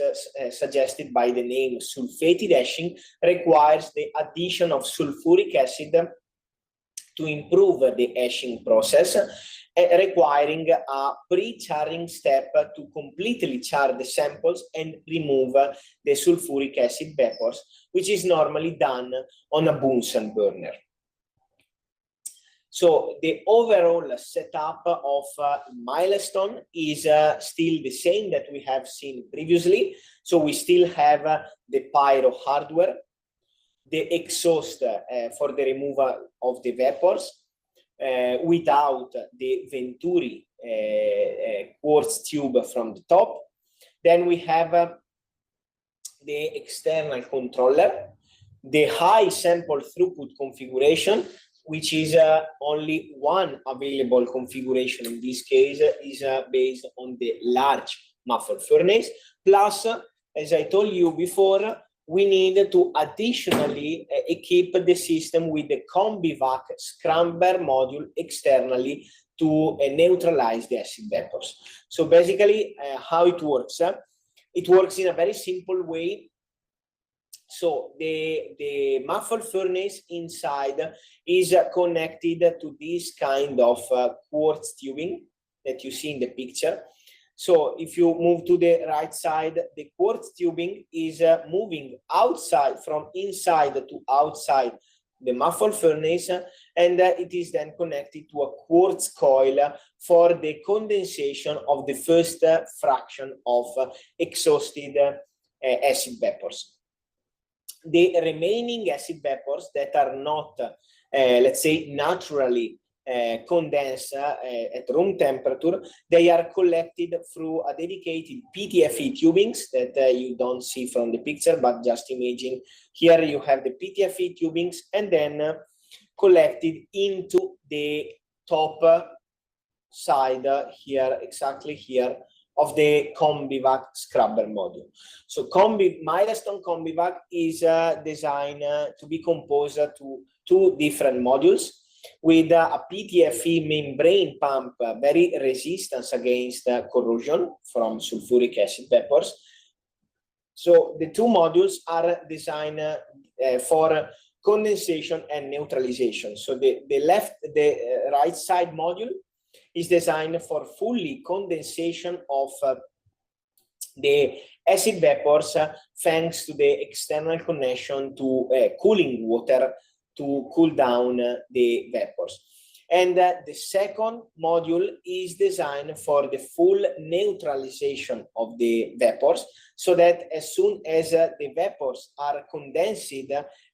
suggested by the name sulfated etching, requires the addition of sulfuric acid to improve the etching process, requiring a pre-charring step to completely char the samples and remove the sulfuric acid vapors, which is normally done on a Bunsen burner. So the overall setup of Milestone is still the same that we have seen previously. So we still have the PYRO hardware, the exhaust for the removal of the vapors without the Venturi quartz tube from the top. Then we have the external controller, the high sample throughput configuration, which is only one available configuration in this case, is based on the large muffled furnace. Plus, as I told you before, we need to additionally equip the system with the CombiVac scrubber module externally to neutralize the acid vapors. So basically, how it works in a very simple way. So the muffled furnace inside is connected to this kind of quartz tubing that you see in the picture. So if you move to the right side, the quartz tubing is moving outside, from inside to outside the muffled furnace, and it is then connected to a quartz coil for the condensation of the first fraction of exhausted acid vapors. The remaining acid vapors that are not, let's say, naturally condensed at room temperature, they are collected through a dedicated PTFE tubings that you don't see from the picture, but just imagine here you have the PTFE tubings and then collected into the top side here, exactly here, of the CombiVac scrubber module. So Milestone CombiVac is designed to be composed to two different modules with a PTFE membrane pump, very resistant against corrosion from sulfuric acid vapors. So the two modules are designed for condensation and neutralization. So the right side module is designed for fully condensation of the acid vapors thanks to the external connection to cooling water to cool down the vapors. And the second module is designed for the full neutralization of the vapors, so that as soon as the vapors are condensed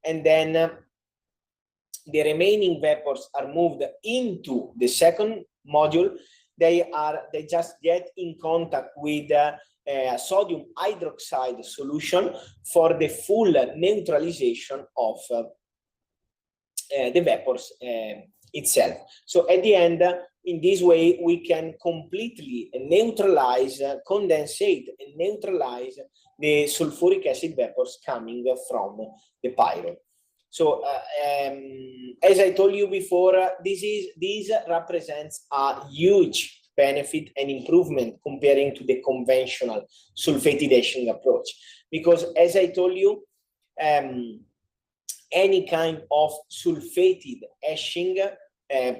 and then the remaining vapors are moved into the second module, they just get in contact with sodium hydroxide solution for the full neutralization of the vapors itself. So at the end, in this way, we can completely neutralize, condensate and neutralize the sulfuric acid vapors coming from the PYRO. So as I told you before, this represents a huge benefit and improvement comparing to the conventional sulfated etching approach, because as I told you, any kind of sulfated etching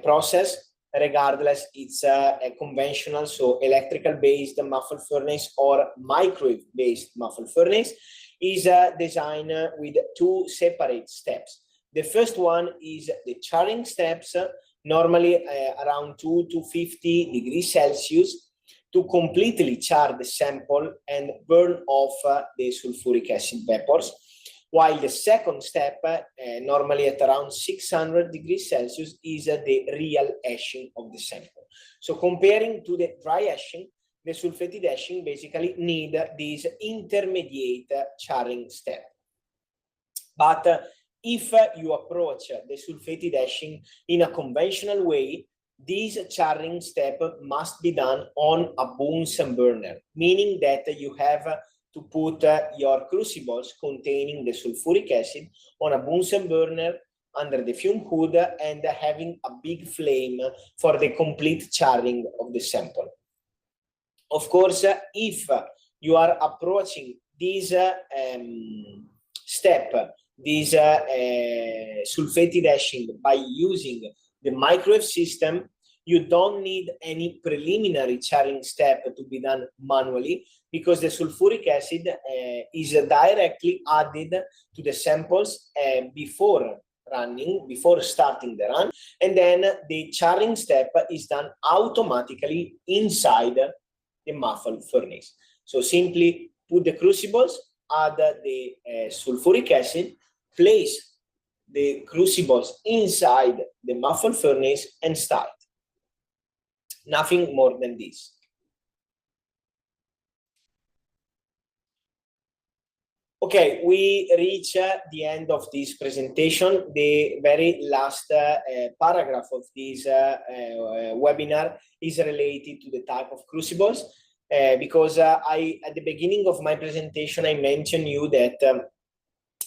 process, regardless it's a conventional, so electrical based muffle furnace or microwave based muffle furnace, is designed with two separate steps. The first one is the charring steps, normally around 2 to 50 degrees Celsius, to completely char the sample and burn off the sulfuric acid vapors. While the second step, normally at around 600 degrees Celsius, is the real etching of the sample. So comparing to the dry etching, the sulfated etching basically need this intermediate charring step. But if you approach the sulfated etching in a conventional way, this charring step must be done on a Bunsen burner, meaning that you have to put your crucibles containing the sulfuric acid on a Bunsen burner under the fume hood and having a big flame for the complete charring of the sample. Of course, if you are approaching this step, this sulfated etching by using the microwave system, you don't need any preliminary charring step to be done manually, because the sulfuric acid is directly added to the samples before starting the run, and then the charring step is done automatically inside the muffle furnace. So simply put the crucibles, add the sulfuric acid, place the crucibles inside the muffle furnace and start. Nothing more than this. Okay, we reach the end of this presentation. The very last paragraph of this webinar is related to the type of crucibles, because at the beginning of my presentation, I mentioned you that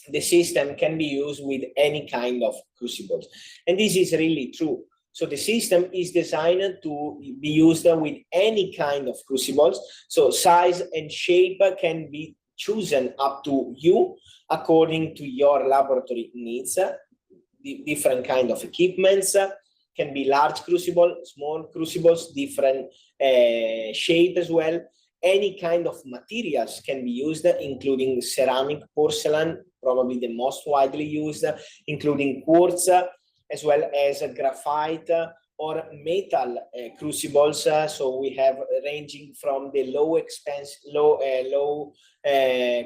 the system can be used with any kind of crucibles. And this is really true. So the system is designed to be used with any kind of crucibles. So size and shape can be chosen up to you according to your laboratory needs. The different kind of equipments can be large crucible, small crucibles, different shape as well. Any kind of materials can be used, including ceramic, porcelain, probably the most widely used, including quartz, as well as graphite or metal crucibles. So we have ranging from the low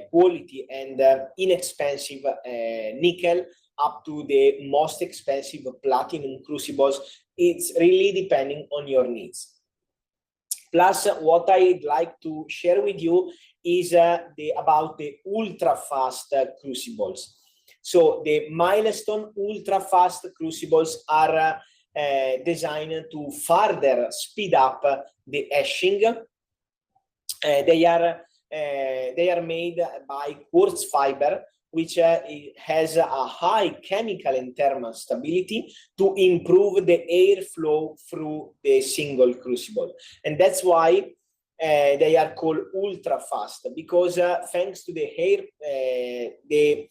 quality and inexpensive nickel up to the most expensive platinum crucibles. It's really depending on your needs. Plus, what I'd like to share with you is about the ultra-fast crucibles. So the Milestone ultra-fast crucibles are designed to further speed up the etching. They are made by quartz fiber, which has a high chemical and thermal stability to improve the airflow through the single crucible. And that's why they are called ultra fast, because thanks to the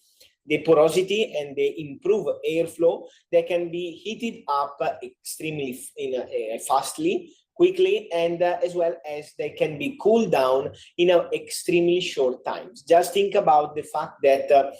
the porosity and they improve airflow, they can be heated up extremely fastly, quickly, and as well as they can be cooled down in extremely short times. Just think about the fact that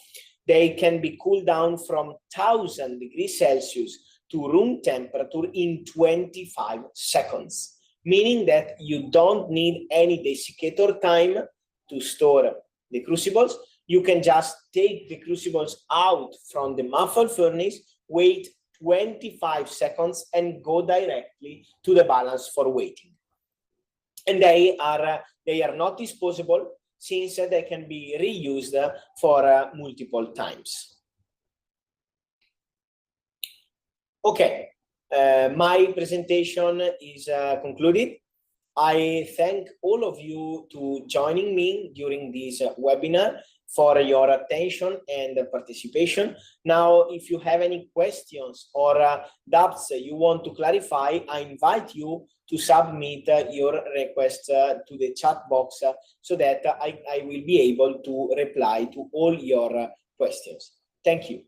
they can be cooled down from 1000 degrees Celsius to room temperature in 25 seconds, meaning that you don't need any desiccator time to store the crucibles. You can just take the crucibles out from the muffled furnace, wait 25 seconds, and go directly to the balance for waiting. And they are not disposable, since they can be reused for multiple times. Okay, my presentation is concluded. I thank all of you to joining me during this webinar, for your attention and participation. Now, if you have any questions or doubts you want to clarify, I invite you to submit your requests to the chat box so that I will be able to reply to all your questions. Thank you.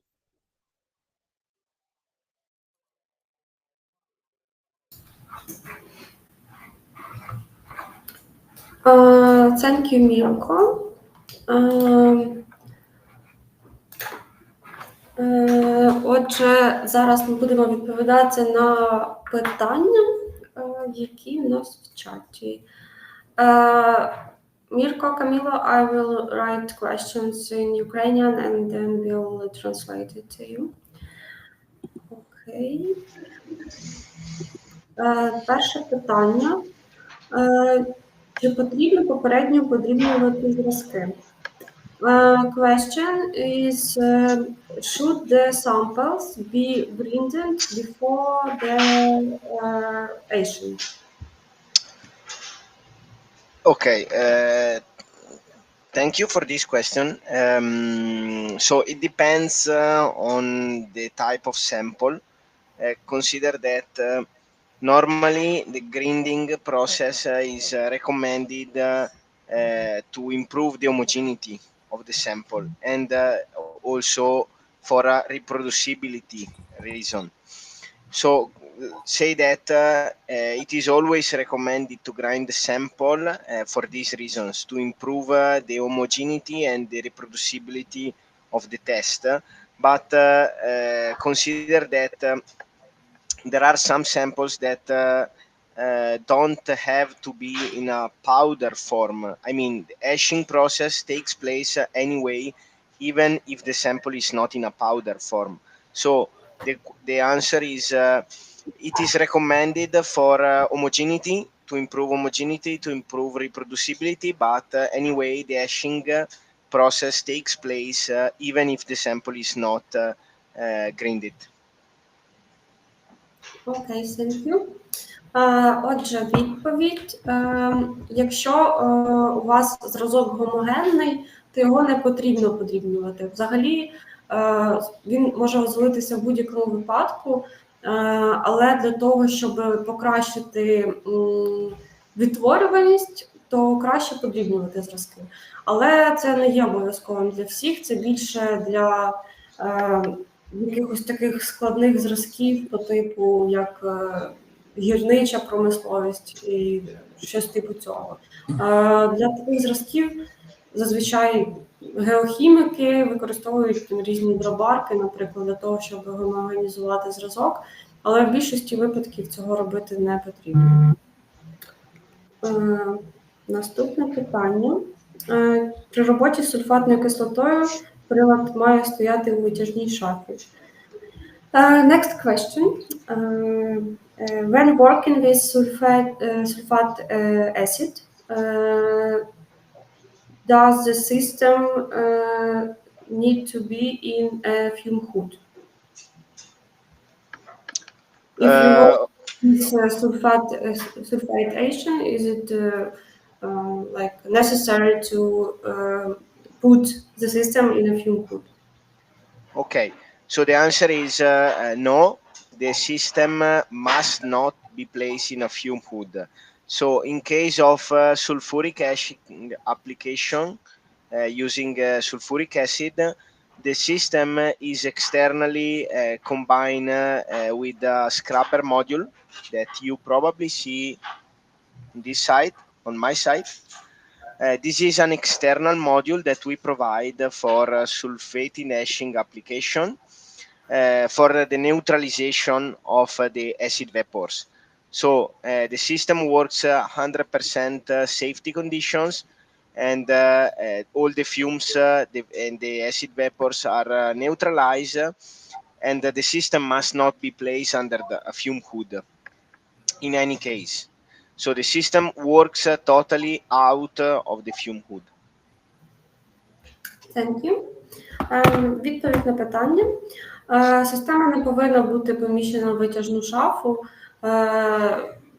Thank you, Mirko. Отже, зараз ми будемо відповідати на питання, які у нас в чаті. Mirko, Camilo, I will write questions in Ukrainian and then we'll translate it to you. Okay. Перше питання. Чи потрібно попередньо подрібнювати зразки? Question is, should the samples be blended before the Asian? Okay, thank you for this question. So it depends on the type of sample. Consider that normally the grinding process is recommended to improve the homogeneity of the sample, and also for a reproducibility reason. So say that it is always recommended to grind the sample for these reasons, to improve the homogeneity and the reproducibility of the test. But consider that there are some samples that don't have to be in a powder form. I mean, the etching process takes place anyway, even if the sample is not in a powder form. So the answer is it is recommended for homogeneity, to improve homogeneity, to improve reproducibility, but anyway, the etching process takes place even if the sample is not grinded. Okay, thank you. Отже, відповідь. Якщо у вас зразок гомогенний, то його не потрібно подрібнювати. Взагалі, він може розвалитися в будь-якому випадку, але для того, щоб покращити відтворюваність, то краще подрібнювати зразки. Але це не є обов'язковим для всіх, це більше для якихось таких складних зразків по типу, як гірнича промисловість і щось типу цього. Для таких зразків зазвичай геохіміки використовують різні дробарки, наприклад, для того, щоб гомогенізувати зразок, але в більшості випадків цього робити не потрібно. Наступне питання. При роботі з сульфатною кислотою прилад має стояти у витяжній шафі. Next question. When working with sulfate acid, does the system need to be in a fume hood? If you work with sulfation, is it like necessary to put the system in a fume hood? Okay, so the answer is no. The system must not be placed in a fume hood. So in case of sulfuric acid application using sulfuric acid, the system is externally combined with the scrubber module that you probably see on this side, on my side. This is an external module that we provide for sulfate hashing application for the neutralization of the acid vapors. So the system works 100% safety conditions, and all the fumes and the acid vapors are neutralized, and the system must not be placed under a fume hood in any case. So the system works totally out of the fume hood. Thank you. Відповідь на питання. Система не повинна бути поміщена в витяжну шафу.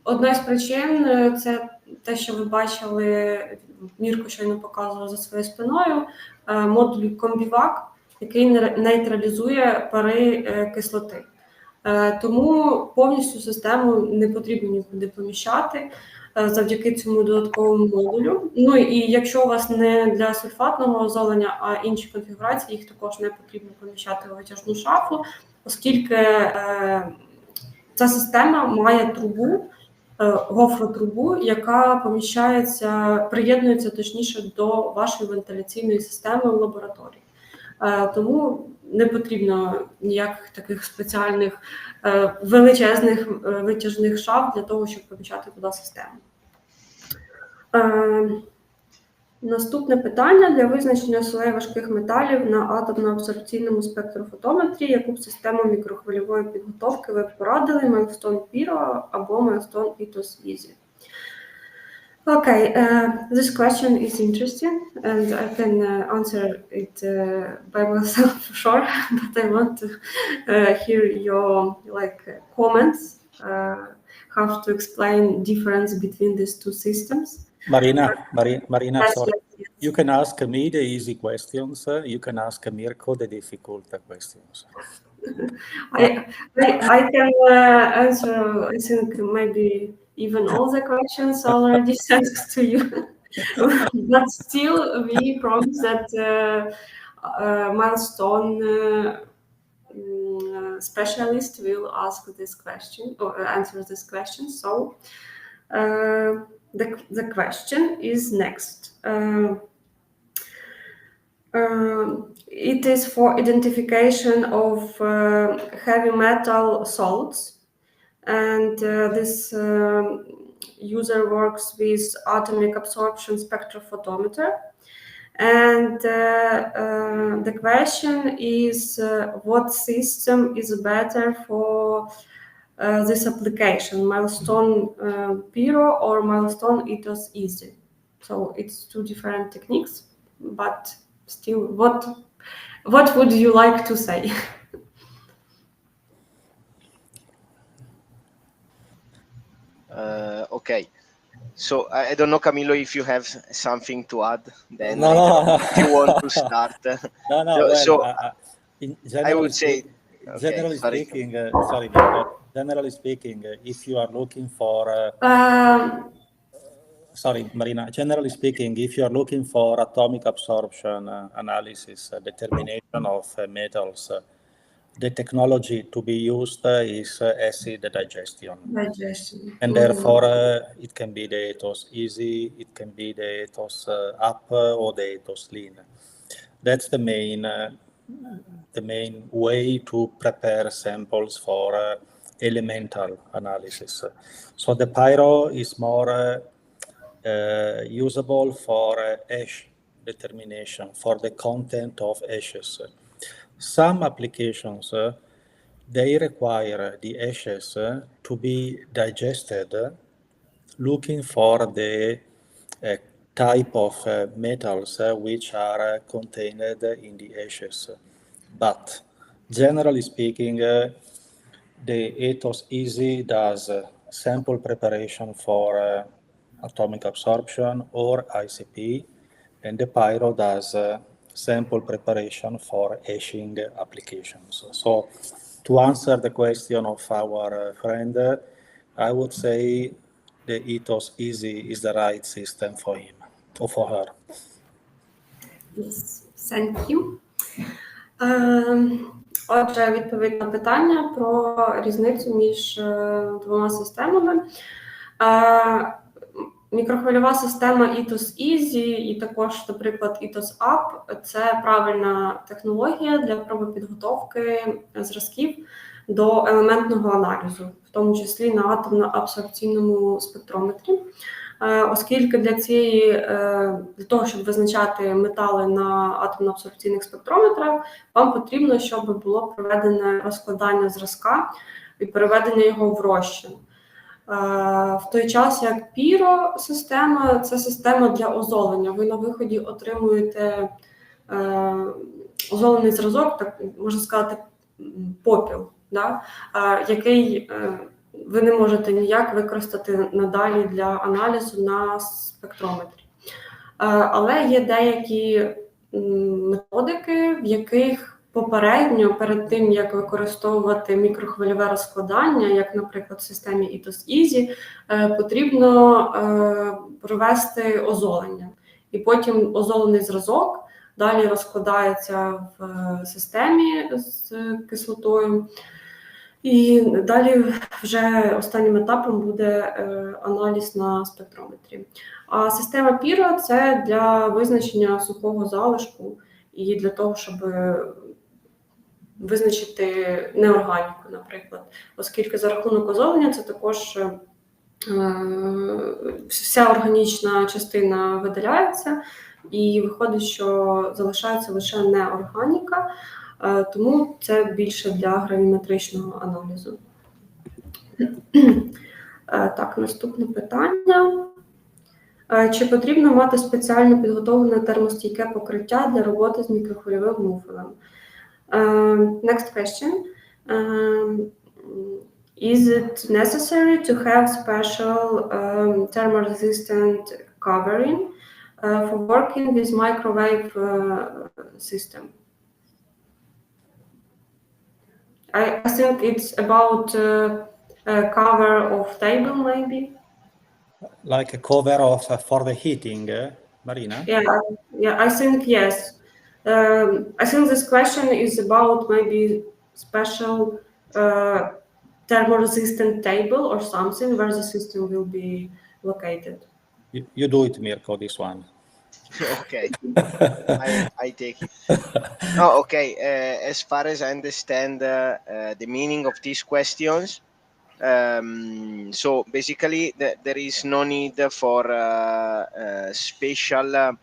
Одна з причин – це те, що ви бачили, Мірко щойно показував за своєю спиною, модуль комбівак, який нейтралізує пари кислоти. Тому повністю систему не потрібно нікуди поміщати завдяки цьому додатковому модулю. Ну і якщо у вас не для сульфатного озолення, а інші конфігурації, їх також не потрібно поміщати у витяжну шафу, оскільки ця система має трубу, гофротрубу, яка приєднується точніше до вашої вентиляційної системи в лабораторії. Тому не потрібно ніяких таких спеціальних величезних витяжних шаф для того, щоб поміщати туди систему. Наступне питання. Для визначення солей важких металів на атомно-абсорбційному спектрофотометрі, яку б систему мікрохвильової підготовки ви б порадили, Milestone PYRO або Milestone Easy? Okay, this question is interesting, and I can answer it by myself for sure, but I want to hear your comments, how to explain difference between these two systems. Marina, Yes, sorry. yes. You can ask me the easy questions. You can ask Mirko the difficult questions. I can answer, I think, maybe even all the questions already sent to you. But still, we promise that Milestone specialist will ask this question or answer this question. So the question is next. It is for identification of heavy metal salts, and this user works with atomic absorption spectrophotometer. And the question is, what system is better for this application, Milestone PYRO or Milestone Easy? So it's two different techniques, but still, what would you like to say? Okay. So I don't know, Camillo, if you have something to add. Then No. If you want to start. No. I would say, generally speaking, generally speaking, if you are looking for, sorry, Marina. Generally speaking, if you are looking for atomic absorption analysis, determination of metals, the technology to be used is acid digestion. And therefore, it can be the ethos easy, it can be the ethos up, or the ethos lean. That's the main way to prepare samples for elemental analysis. So the PYRO is more usable for ash determination, for the content of ashes. Some applications, they require the ashes to be digested, looking for the type of metals which are contained in the ashes. But generally speaking, the ethos easy does sample preparation for atomic absorption or ICP, and the PYRO does sample preparation for ashing applications. So to answer the question of our friend, I would say the ethos easy is the right system for him or for her. Yes, thank you. Отже, відповідь на питання про різницю між двома системами. Мікрохвильова система ETOS Easy і також, наприклад, ETOS Up – це правильна технологія для пробопідготовки зразків до елементного аналізу, в тому числі на атомно-абсорбційному спектрометрі. Оскільки для того, щоб визначати метали на атомно-абсорбційних спектрометрах, вам потрібно, щоб було проведене розкладання зразка і переведення його в розчин. В той час, як PYRO-система – це система для озолення. Ви на виході отримуєте озолений зразок, так можна сказати, попіл, да? Який ви не можете ніяк використати надалі для аналізу на спектрометрі. Але є деякі методики, в яких попередньо, перед тим, як використовувати мікрохвильове розкладання, як, наприклад, в системі ETOS Easy, потрібно провести озолення. І потім озолений зразок далі розкладається в системі з кислотою. І далі вже останнім етапом буде аналіз на спектрометрі. А система PYRO – це для визначення сухого залишку і для того, щоб визначити неорганіку, наприклад. Оскільки за рахунок озолення це також вся органічна частина видаляється, і виходить, що залишається лише неорганіка, тому це більше для гравіметричного аналізу. Так, наступне питання. Чи потрібно мати спеціально підготовлене термостійке покриття для роботи з мікрохвильовим муфелем? Next question. Is it necessary to have special thermoresistant covering for working with microwave system? I think it's about a cover of table, maybe. Like a cover of for the heating, Marina? Yeah, I think yes. I think this question is about maybe special thermoresistant table or something where the system will be located. You do it, Mirko, this one. Okay, I take it. Oh, okay. As far as I understand the meaning of these questions, so basically there is no need for special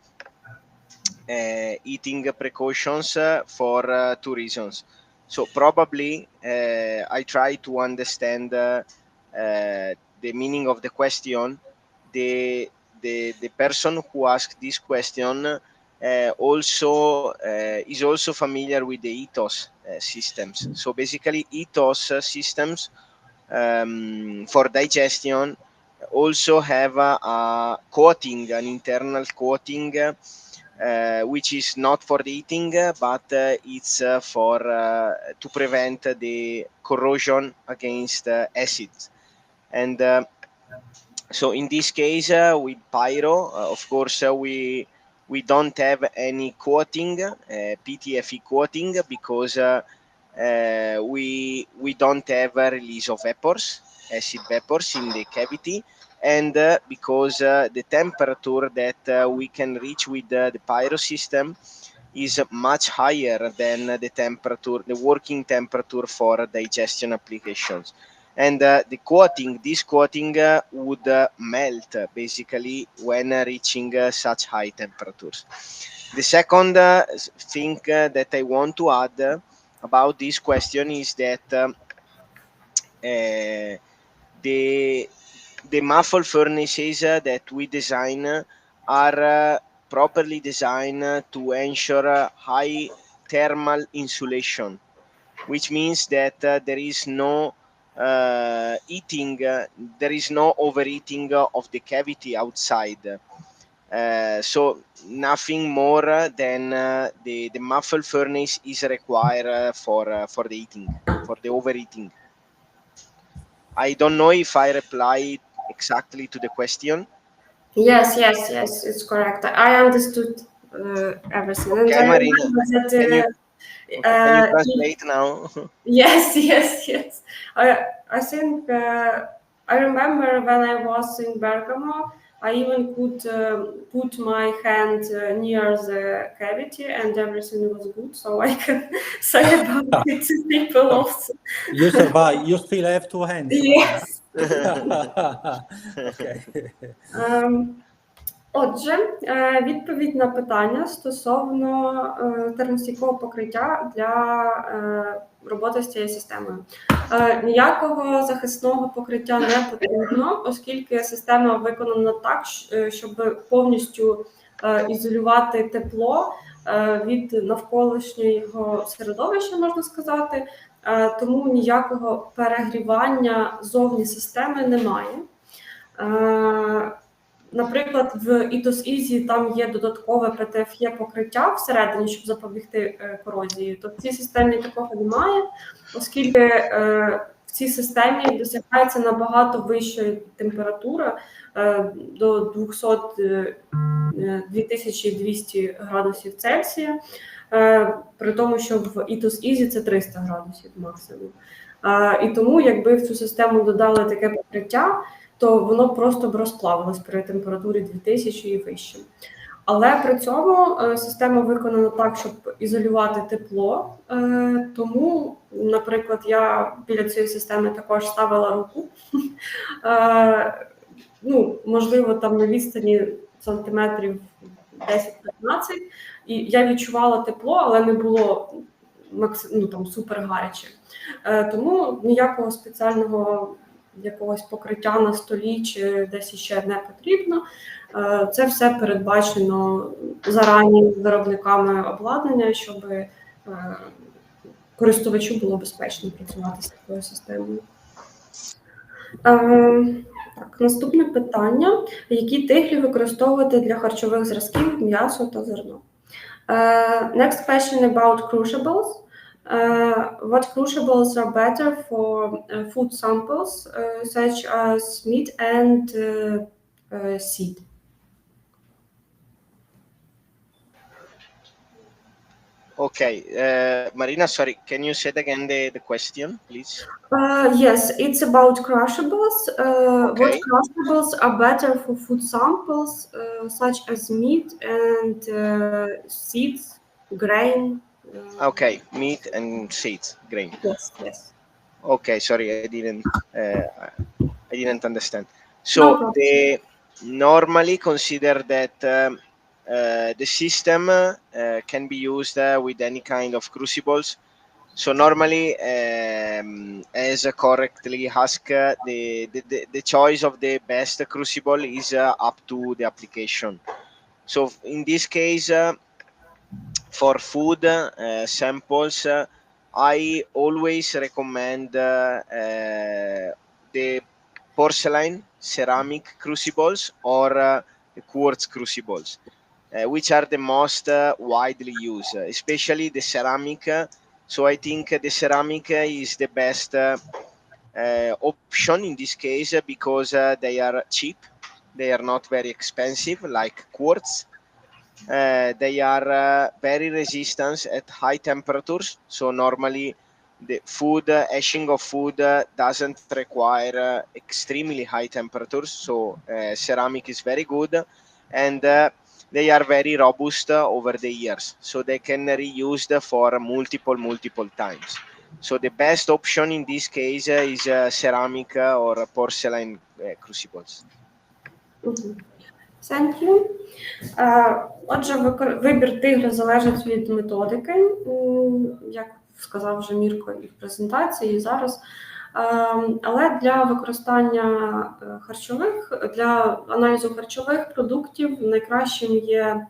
heating precautions for two reasons. So probably I try to understand the meaning of the question. The person who asked this question is also familiar with the ETOS systems. So basically ETOS systems for digestion also have a coating, an internal coating, which is not for the eating, but it's for to prevent the corrosion against acids. And so in this case, with PYRO, of course, we don't have any coating, PTFE coating, because we don't have a release of vapors, acid vapors in the cavity, and because the temperature that we can reach with the PYRO system is much higher than the temperature, the working temperature for digestion applications. And this coating would melt basically when reaching such high temperatures. The second thing that I want to add about this question is that the muffle furnaces that we design are properly designed to ensure high thermal insulation, which means that there is no heating, there is no overheating of the cavity outside. So nothing more than the muffle furnace is required for the heating, for the overheating. I don't know if I replied exactly to the question. Yes, it's correct. I understood everything. Okay, and Marina, Okay, can you translate now? Yes. I think I remember when I was in Bergamo, I even could put my hand near the cavity and everything was good, so I can say about it to people also. You survive. You still have two hands. Yes. Okay. Отже, відповідь на питання стосовно термостійкого покриття для роботи з цією системою. Ніякого захисного покриття не потрібно, оскільки система виконана так, щоб повністю ізолювати тепло від навколишнього середовища, можна сказати, тому ніякого перегрівання зовні системи немає. Наприклад, в ITOS Easy там є додаткове PTFE покриття всередині, щоб запобігти корозії. То в цій системі такого немає, оскільки в цій системі досягається набагато вищої температура до 2200 градусів Цельсія, при тому, що в ITOS Easy це 300 градусів максимум. І тому, якби в цю систему додали таке покриття, то воно просто б розплавилось при температурі 2000 і вище. Але при цьому система виконана так, щоб ізолювати тепло. Тому, наприклад, я біля цієї системи також ставила руку. Можливо, там на відстані сантиметрів 10-15. І я відчувала тепло, але не було супер гаряче. Тому ніякого спеціального якогось покриття на столі чи десь ще не потрібно. Це все передбачено зарані виробниками обладнання, щоб користувачу було безпечно працювати з такою системою. Так, наступне питання. Які тиглі використовувати для харчових зразків, м'ясо та зерно? Next question about crucibles. What crucibles are better for food samples, such as meat and seed? Okay, Marina, sorry, can you say again the question, please? Yes, it's about crucibles. Okay. What crucibles are better for food samples, such as meat and seeds, grain? Okay, meat and seeds, grain. Yes. Okay, sorry, I didn't understand. So they normally consider that the system can be used with any kind of crucibles. So normally, as correctly asked, the choice of the best crucible is up to the application. So in this case, for food samples, I always recommend the porcelain, ceramic crucibles or quartz crucibles, which are the most widely used, especially the ceramic. So I think the ceramic is the best option in this case because they are cheap, they are not very expensive like quartz. They are very resistant at high temperatures. So normally the food, etching of food doesn't require extremely high temperatures. So ceramic is very good, and they are very robust over the years. So they can reused for multiple times. So the best option in this case is ceramic or porcelain crucibles. Thank you. Отже, вибір тигля залежить від методики, як сказав вже Мірко і в презентації, і зараз. Але для використання для аналізу харчових продуктів найкращим є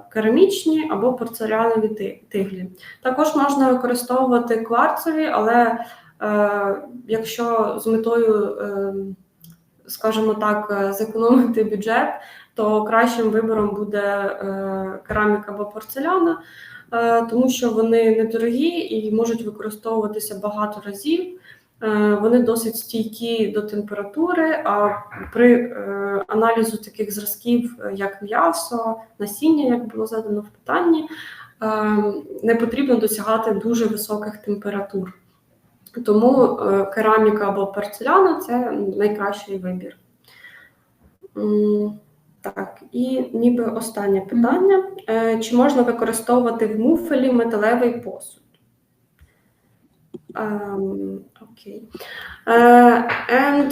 керамічні або порцелянові тиглі. Також можна використовувати кварцеві, але якщо з метою, скажімо так, зекономити бюджет, то кращим вибором буде кераміка або порцеляна, тому що вони недорогі і можуть використовуватися багато разів. Вони досить стійкі до температури, а при аналізу таких зразків, як м'ясо, насіння, як було задано в питанні, не потрібно досягати дуже високих температур. Тому кераміка або порцеляна – це найкращий вибір. Так, і ніби останнє питання. Чи можна використовувати в муфелі металевий посуд? Okay. And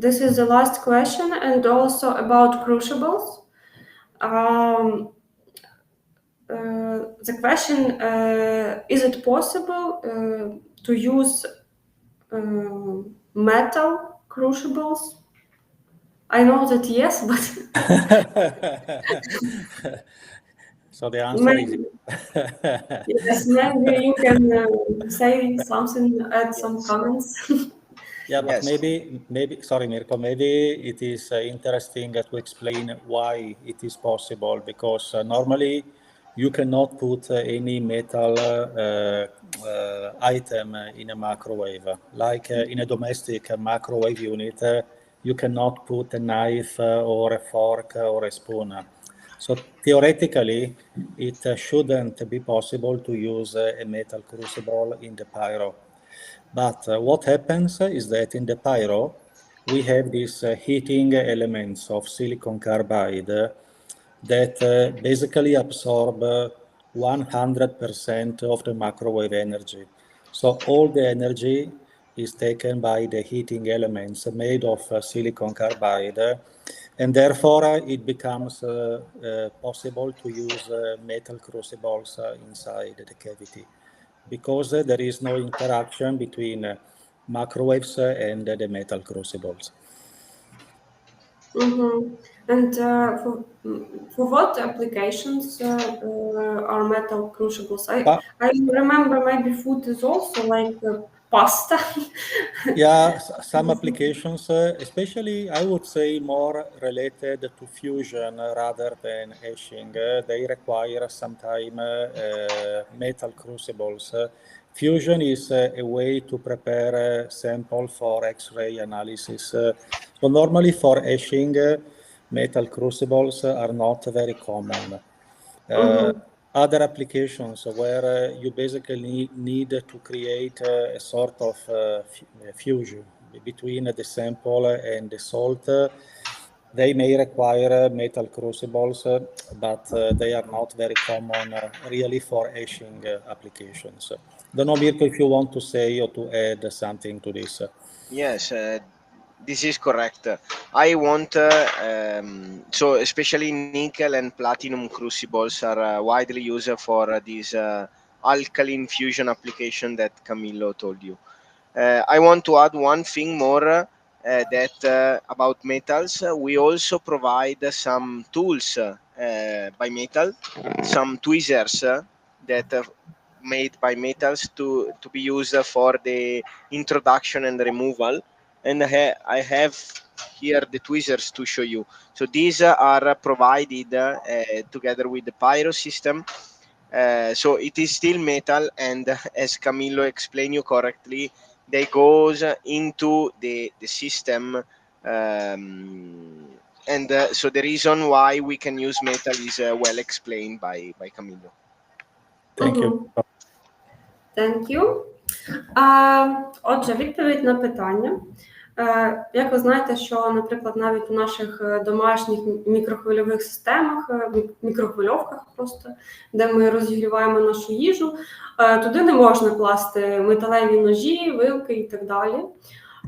this is the last question, and also about crucibles. The question, is it possible to use metal crucibles? I know that yes, but so the answer is yes, maybe you can say something, add some comments. yeah, but Yes. maybe sorry, Mirko, maybe it is interesting to explain why it is possible, because normally you cannot put any metal item in a microwave. Like in a domestic microwave unit, you cannot put a knife or a fork or a spoon. So theoretically, it shouldn't be possible to use a metal crucible in the PYRO. But what happens is that in the PYRO, we have these heating elements of silicon carbide that basically absorb 100% of the microwave energy. So all the energy is taken by the heating elements made of silicon carbide, and therefore it becomes possible to use metal crucibles inside the cavity, because there is no interaction between microwaves and the metal crucibles. And for what applications are metal crucibles? I remember maybe food is also like pasta. Yeah, some applications, especially I would say more related to fusion rather than etching. They require sometimes metal crucibles. Fusion is a way to prepare a sample for X-ray analysis. So normally for etching, metal crucibles are not very common. Other applications where you basically need to create a sort of fusion between the sample and the salt, they may require metal crucibles, but they are not very common really for etching applications. Don't know, Mirko, if you want to say or to add something to this. Yes, this is correct. I want, so especially nickel and platinum crucibles are widely used for this alkaline fusion application that Camillo told you. I want to add one thing more that about metals. We also provide some tools by metal, some tweezers that made by metals to be used for the introduction and removal. And I have here the tweezers to show you. So these are provided together with the PYRO system. So it is still metal, and as Camillo explained you correctly, they goes into the system. And so the reason why we can use metal is well explained by Camillo. Thank you. Thank you. Отже, відповідь на питання. Як ви знаєте, що, наприклад, навіть у наших домашніх мікрохвильових системах, мікрохвильовках просто, де ми розігріваємо нашу їжу, туди не можна класти металеві ножі, вилки і так далі.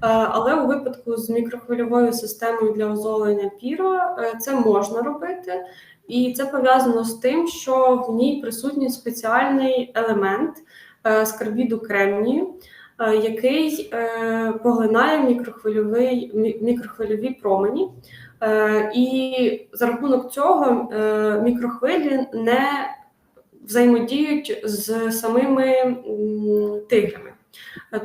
Але у випадку з мікрохвильовою системою для озолення PYRO це можна робити. І це пов'язано з тим, що в ній присутній спеціальний елемент з карбіду кремнію, який поглинає мікрохвильові промені. І за рахунок цього мікрохвилі не взаємодіють з самими тиглями.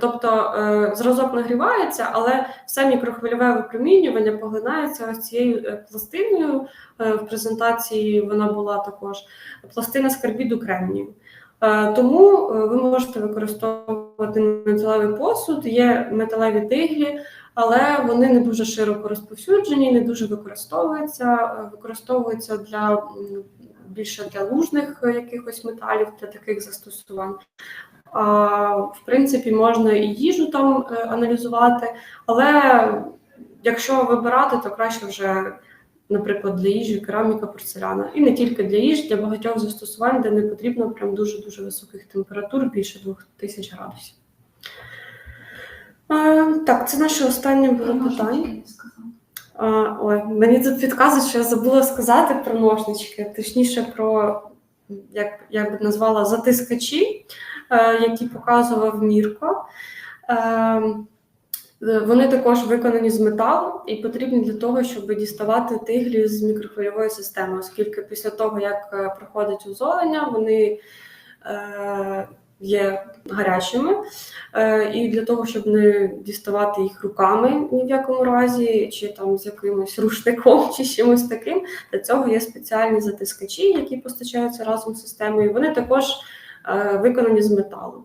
Тобто зразок нагрівається, але все мікрохвильове випромінювання поглинається ось цією пластиною. В презентації вона була також пластина з карбіду кремнію. Тому ви можете використовувати металевий посуд, є металеві тиглі, але вони не дуже широко розповсюджені, не дуже використовуються для більше для лужних якихось металів, для таких застосувань. В принципі, можна і їжу там аналізувати, але якщо вибирати, то краще вже, наприклад, для їжі кераміка, порцеляна. І не тільки для їжі, для багатьох застосувань, де не потрібно прям дуже-дуже високих температур, більше 2000 градусів. Так, це наше останнє було питання. Ой, мені тут підказують, що я забула сказати про ножнички, точніше про, як би назвала, затискачі, які показував Мірко. Вони також виконані з металу і потрібні для того, щоб діставати тиглі з мікрохвильової системи, оскільки після того, як проходить озолення, вони є гарячими, і для того, щоб не діставати їх руками ні в якому разі, чи там з якимось рушником, чи чимось таким, для цього є спеціальні затискачі, які постачаються разом з системою. Вони також виконані з металу.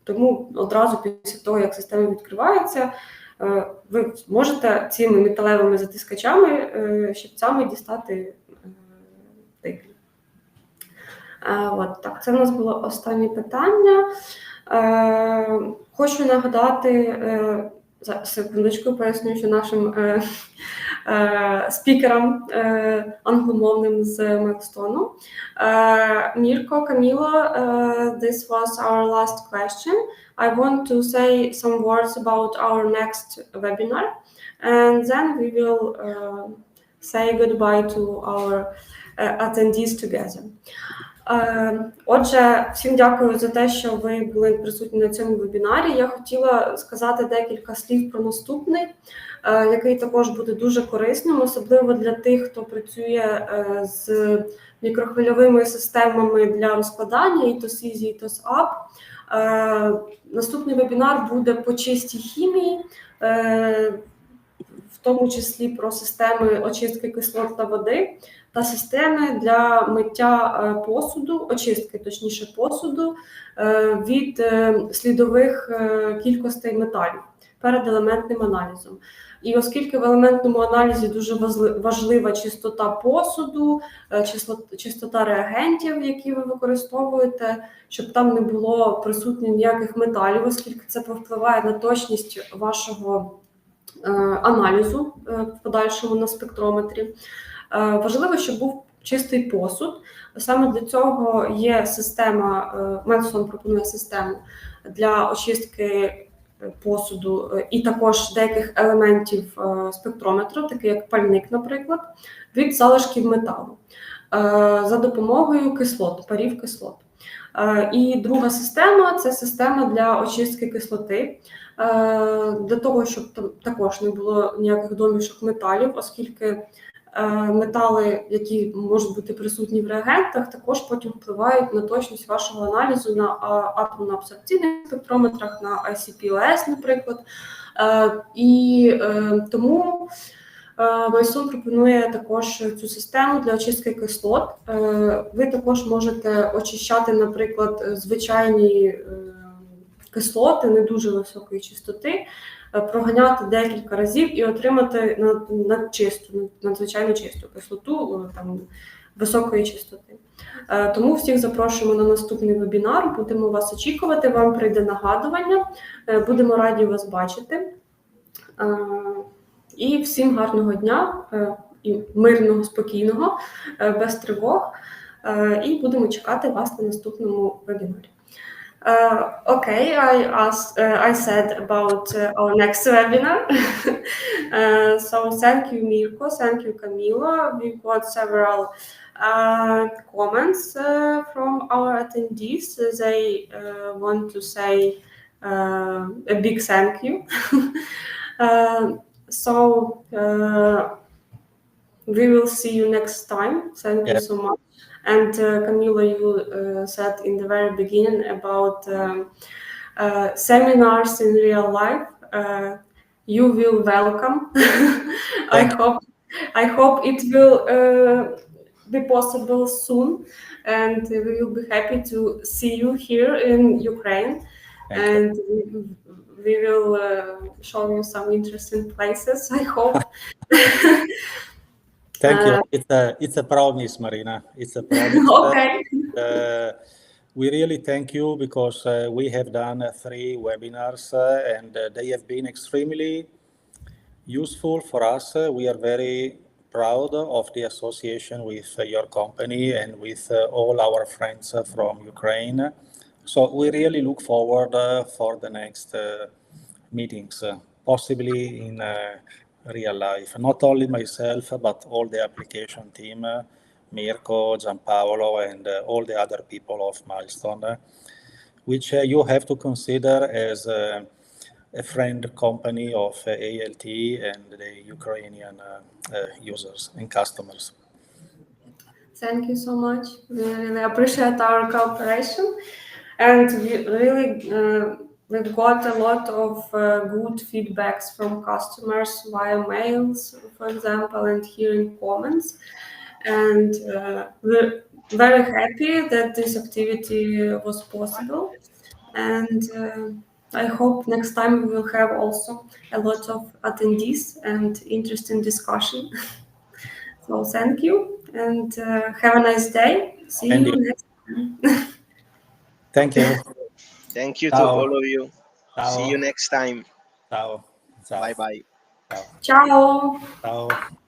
Тому одразу після того, як система відкривається, ви можете цими металевими затискачами, щипцями дістати тиглі. От, так, це в нас було останнє питання. Хочу нагадати, секундочку, поясню, що нашим спікерам англомовним з Milestone. Mirko, Camilo, this was our last question. I want to say some words about our next webinar, and then we will say goodbye to our attendees together. Отже, всім дякую за те, що ви були присутні на цьому вебінарі. Я хотіла сказати декілька слів про наступний, який також буде дуже корисним, особливо для тих, хто працює з мікрохвильовими системами для розкладання, ІТОС Easy, ІТОС Up. Наступний вебінар буде по чистій хімії, в тому числі про системи очистки кислот та води, та системи для миття посуду, очистки, точніше, посуду від слідових кількостей металів перед елементним аналізом. І оскільки в елементному аналізі дуже важлива чистота посуду, чистота реагентів, які ви використовуєте, щоб там не було присутніх ніяких металів, оскільки це повпливає на точність вашого аналізу в подальшому на спектрометрі. Важливо, щоб був чистий посуд. Саме для цього є система, Milestone пропонує систему для очистки посуду і також деяких елементів спектрометру, такий як пальник, наприклад, від залишків металу за допомогою кислот, парів кислот. І друга система – це система для очистки кислоти, для того, щоб там також не було ніяких домішок металів, оскільки метали, які можуть бути присутні в реагентах, також потім впливають на точність вашого аналізу на атомно-абсорбційних спектрометрах, на ICP-OS, наприклад. І тому Milestone пропонує також цю систему для очистки кислот. Ви також можете очищати, наприклад, звичайні кислоти не дуже високої чистоти, проганяти декілька разів і отримати надзвичайно чисту кислоту там, високої чистоти. Тому всіх запрошуємо на наступний вебінар, будемо вас очікувати, вам прийде нагадування, будемо раді вас бачити. І всім гарного дня, і мирного, спокійного, без тривог, і будемо чекати вас на наступному вебінарі. Okay, I said about our next webinar. So thank you, Mirko, thank you, Camilo. We've got several comments from our attendees. They want to say a big thank you. So we will see you next time. Thank you so much. And Camilo, you said in the very beginning about seminars in real life. You will welcome. I hope it will be possible soon, and we will be happy to see you here in Ukraine. And we will show you some interesting places, I hope. Thank you. It's a promise, Marina. It's a promise. Okay. We really thank you because we have done 3 webinars and they have been extremely useful for us. We are very proud of the association with your company and with all our friends from Ukraine. So we really look forward for the next meetings, possibly in real life. Not only myself, but all the application team, Mirko, Gianpaolo, and all the other people of Milestone, which you have to consider as a friend company of ALT and the Ukrainian users and customers. Thank you so much. We really appreciate our cooperation, and we really we've got a lot of good feedbacks from customers via mails, for example, and hearing comments. And we're very happy that this activity was possible. And I hope next time we will have also a lot of attendees and interesting discussion. So thank you and have a nice day. See And you you. next time. Thank you. Thank you to Ciao. all of you. Ciao. See you next time. Ciao. Ciao. Bye bye. Ciao. Ciao. Ciao.